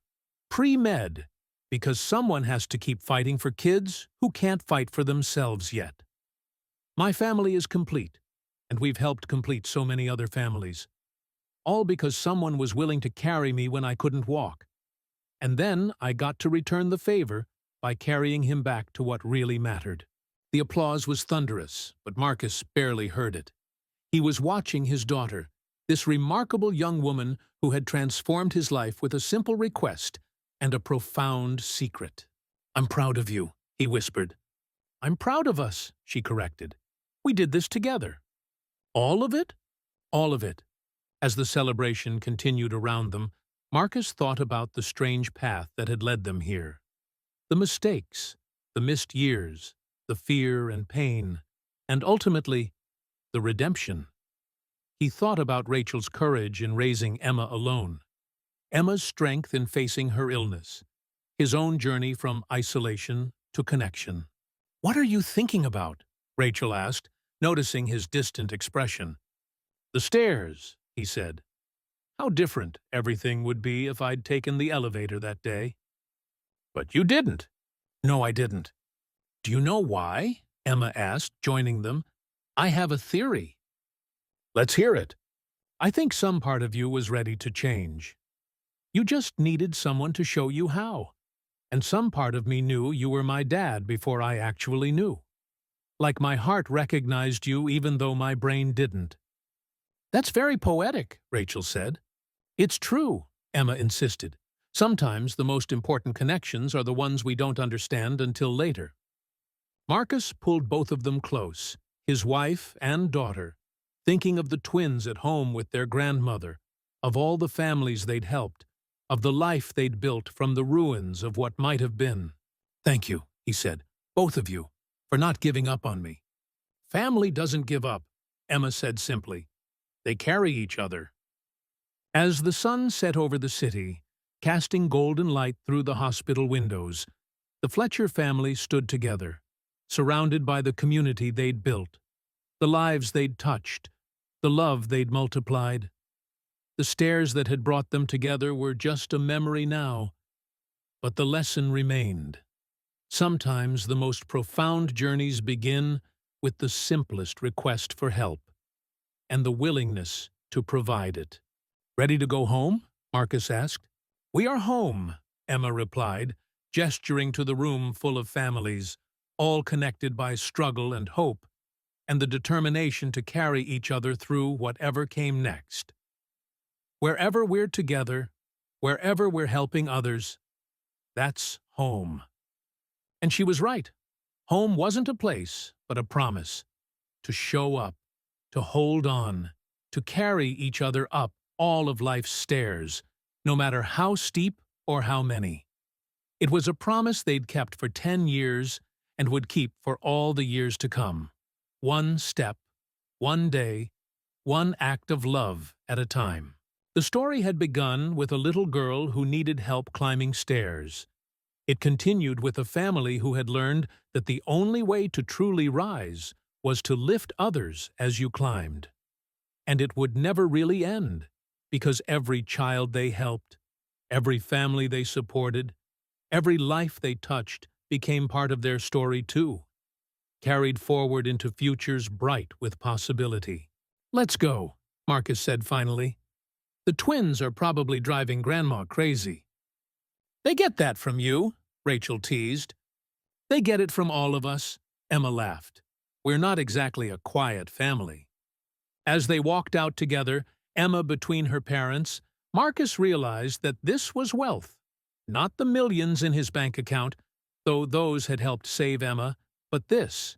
Pre-med, because someone has to keep fighting for kids who can't fight for themselves yet. My family is complete, and we've helped complete so many other families. All because someone was willing to carry me when I couldn't walk. And then I got to return the favor by carrying him back to what really mattered." The applause was thunderous, but Marcus barely heard it. He was watching his daughter, this remarkable young woman who had transformed his life with a simple request and a profound secret. "I'm proud of you," he whispered. "I'm proud of us," she corrected. "We did this together." "All of it?" "All of it." As the celebration continued around them, Marcus thought about the strange path that had led them here. The mistakes, the missed years, the fear and pain, and ultimately, the redemption. He thought about Rachel's courage in raising Emma alone, Emma's strength in facing her illness, his own journey from isolation to connection. "What are you thinking about?" Rachel asked, noticing his distant expression. "The stairs," he said. "How different everything would be if I'd taken the elevator that day." "But you didn't." "No, I didn't." "Do you know why?" Emma asked, joining them. "I have a theory." "Let's hear it." "I think some part of you was ready to change. You just needed someone to show you how. And some part of me knew you were my dad before I actually knew. Like my heart recognized you even though my brain didn't." "That's very poetic," Rachel said. "It's true," Emma insisted. "Sometimes the most important connections are the ones we don't understand until later." Marcus pulled both of them close, his wife and daughter, thinking of the twins at home with their grandmother, of all the families they'd helped, of the life they'd built from the ruins of what might have been. "Thank you," he said, "both of you, for not giving up on me." "Family doesn't give up," Emma said simply. "They carry each other." As the sun set over the city, casting golden light through the hospital windows, the Fletcher family stood together, surrounded by the community they'd built, the lives they'd touched, the love they'd multiplied. The stairs that had brought them together were just a memory now, but the lesson remained. Sometimes the most profound journeys begin with the simplest request for help, and the willingness to provide it. "Ready to go home?" Marcus asked. "We are home," Emma replied, gesturing to the room full of families, all connected by struggle and hope, and the determination to carry each other through whatever came next. "Wherever we're together, wherever we're helping others, that's home." And she was right. Home wasn't a place, but a promise. To show up, to hold on, to carry each other up all of life's stairs, no matter how steep or how many. It was a promise they'd kept for 10 years and would keep for all the years to come. One step, one day, one act of love at a time. The story had begun with a little girl who needed help climbing stairs. It continued with a family who had learned that the only way to truly rise was to lift others as you climbed. And it would never really end, because every child they helped, every family they supported, every life they touched became part of their story too, carried forward into futures bright with possibility. "Let's go," Marcus said finally. "The twins are probably driving Grandma crazy." "They get that from you," Rachel teased. "They get it from all of us," Emma laughed. "We're not exactly a quiet family." As they walked out together, Emma between her parents, Marcus realized that this was wealth. Not the millions in his bank account, though those had helped save Emma, but this.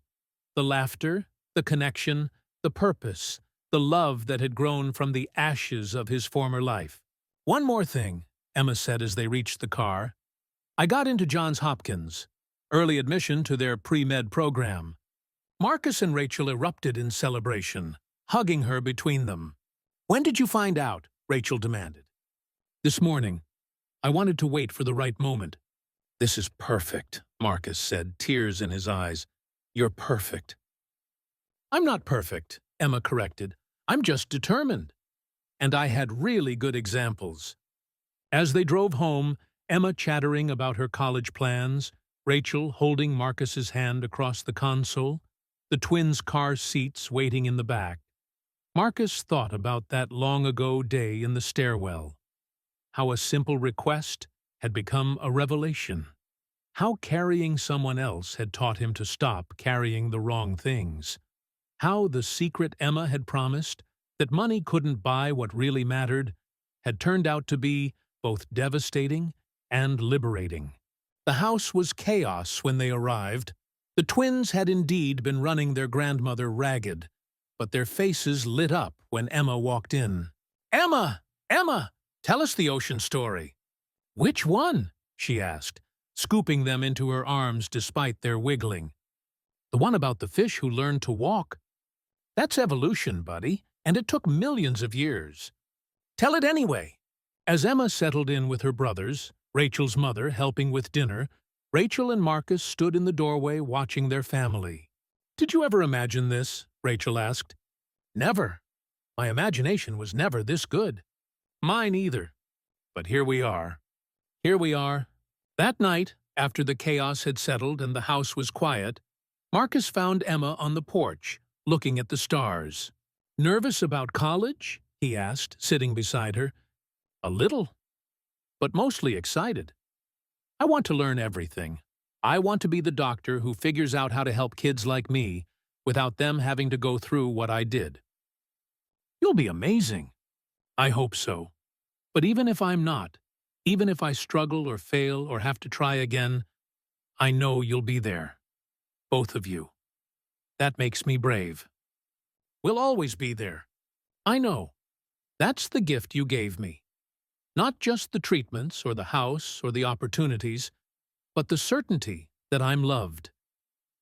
The laughter, the connection, the purpose, the love that had grown from the ashes of his former life. "One more thing," Emma said as they reached the car. "I got into Johns Hopkins, early admission to their pre-med program." Marcus and Rachel erupted in celebration, hugging her between them. "When did you find out?" Rachel demanded. "This morning. I wanted to wait for the right moment." "This is perfect," Marcus said, tears in his eyes. "You're perfect." "I'm not perfect," Emma corrected. "I'm just determined." And I had really good examples. As they drove home, Emma chattering about her college plans, Rachel holding Marcus's hand across the console, the twins' car seats waiting in the back, Marcus thought about that long-ago day in the stairwell. How a simple request had become a revelation. How carrying someone else had taught him to stop carrying the wrong things. How the secret Emma had promised, that money couldn't buy what really mattered, had turned out to be both devastating and liberating. The house was chaos when they arrived. The twins had indeed been running their grandmother ragged, but their faces lit up when Emma walked in. "Emma! Emma! Tell us the ocean story." "Which one?" she asked, scooping them into her arms despite their wiggling. "The one about the fish who learned to walk. That's evolution, buddy, and it took millions of years." "Tell it anyway." As Emma settled in with her brothers, Rachel's mother helping with dinner, Rachel and Marcus stood in the doorway watching their family. "Did you ever imagine this?" Rachel asked. "Never. My imagination was never this good." "Mine either. But here we are. Here we are." That night, after the chaos had settled and the house was quiet, Marcus found Emma on the porch, looking at the stars. "Nervous about college?" he asked, sitting beside her. "A little, but mostly excited. I want to learn everything. I want to be the doctor who figures out how to help kids like me without them having to go through what I did." "You'll be amazing." "I hope so. But even if I'm not, even if I struggle or fail or have to try again, I know you'll be there. Both of you. That makes me brave." We'll always be there. I know. That's the gift you gave me. Not just the treatments or the house or the opportunities, but the certainty that I'm loved,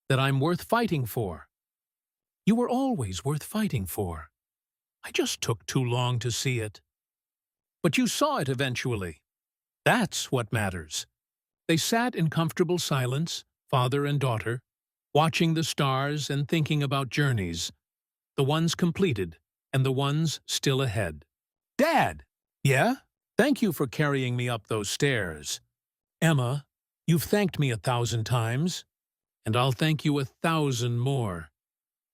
that I'm worth fighting for. You were always worth fighting for. I just took too long to see it. But you saw it eventually. That's what matters. They sat in comfortable silence, father and daughter, watching the stars and thinking about journeys, the ones completed and the ones still ahead. Dad! Yeah? Thank you for carrying me up those stairs. Emma, you've thanked me 1,000 times, and I'll thank you 1,000 more,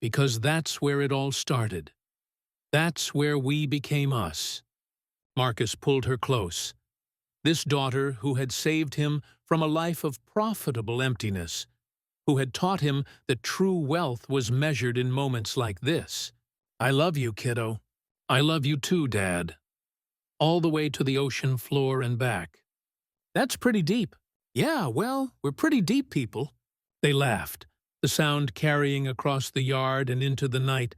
because that's where it all started. That's where we became us. Marcus pulled her close. This daughter who had saved him from a life of profitable emptiness, who had taught him that true wealth was measured in moments like this. I love you, kiddo. I love you too, Dad. All the way to the ocean floor and back. That's pretty deep. Yeah, well, we're pretty deep people. They laughed, the sound carrying across the yard and into the night,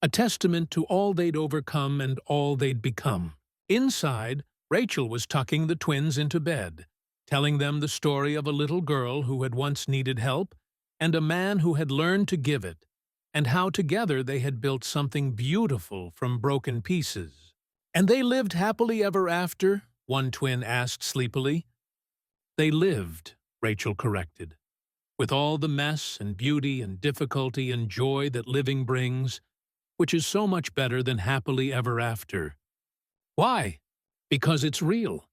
a testament to all they'd overcome and all they'd become. Inside, Rachel was tucking the twins into bed, telling them the story of a little girl who had once needed help and a man who had learned to give it, and how together they had built something beautiful from broken pieces. And they lived happily ever after? One twin asked sleepily. They lived, Rachel corrected. With all the mess and beauty and difficulty and joy that living brings, which is so much better than happily ever after. Why? Because it's real.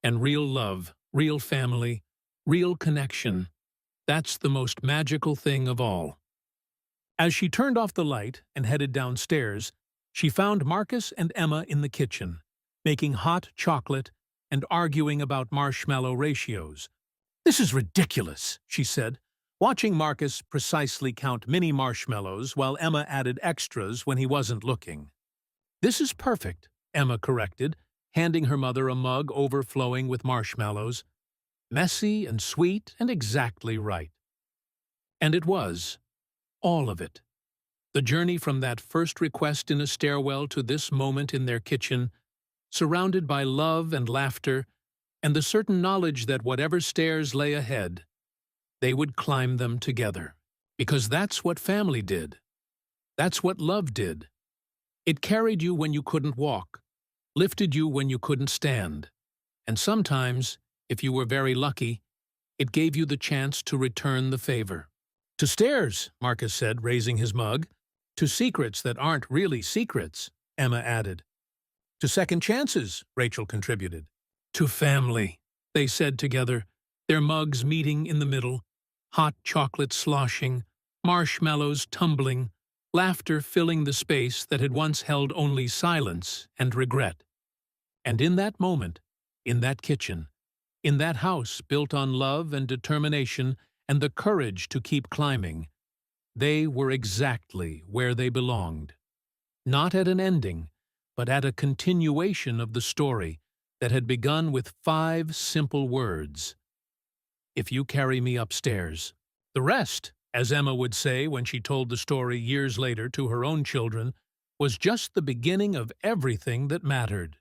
And real love, real family, real connection, that's the most magical thing of all. As she turned off the light and headed downstairs, she found Marcus and Emma in the kitchen, making hot chocolate and arguing about marshmallow ratios. This is ridiculous, she said, watching Marcus precisely count mini marshmallows while Emma added extras when he wasn't looking. This is perfect, Emma corrected, handing her mother a mug overflowing with marshmallows. Messy and sweet and exactly right. And it was. All of it. The journey from that first request in a stairwell to this moment in their kitchen, surrounded by love and laughter, and the certain knowledge that whatever stairs lay ahead, they would climb them together. Because that's what family did. That's what love did. It carried you when you couldn't walk, lifted you when you couldn't stand, and sometimes, if you were very lucky, it gave you the chance to return the favor. To stairs, Marcus said, raising his mug. To secrets that aren't really secrets, Emma added. To second chances, Rachel contributed. To family, they said together, their mugs meeting in the middle, hot chocolate sloshing, marshmallows tumbling, laughter filling the space that had once held only silence and regret. And in that moment, in that kitchen, in that house built on love and determination and the courage to keep climbing, they were exactly where they belonged. Not at an ending, but at a continuation of the story that had begun with 5 simple words. If you carry me upstairs. The rest, as Emma would say when she told the story years later to her own children, was just the beginning of everything that mattered.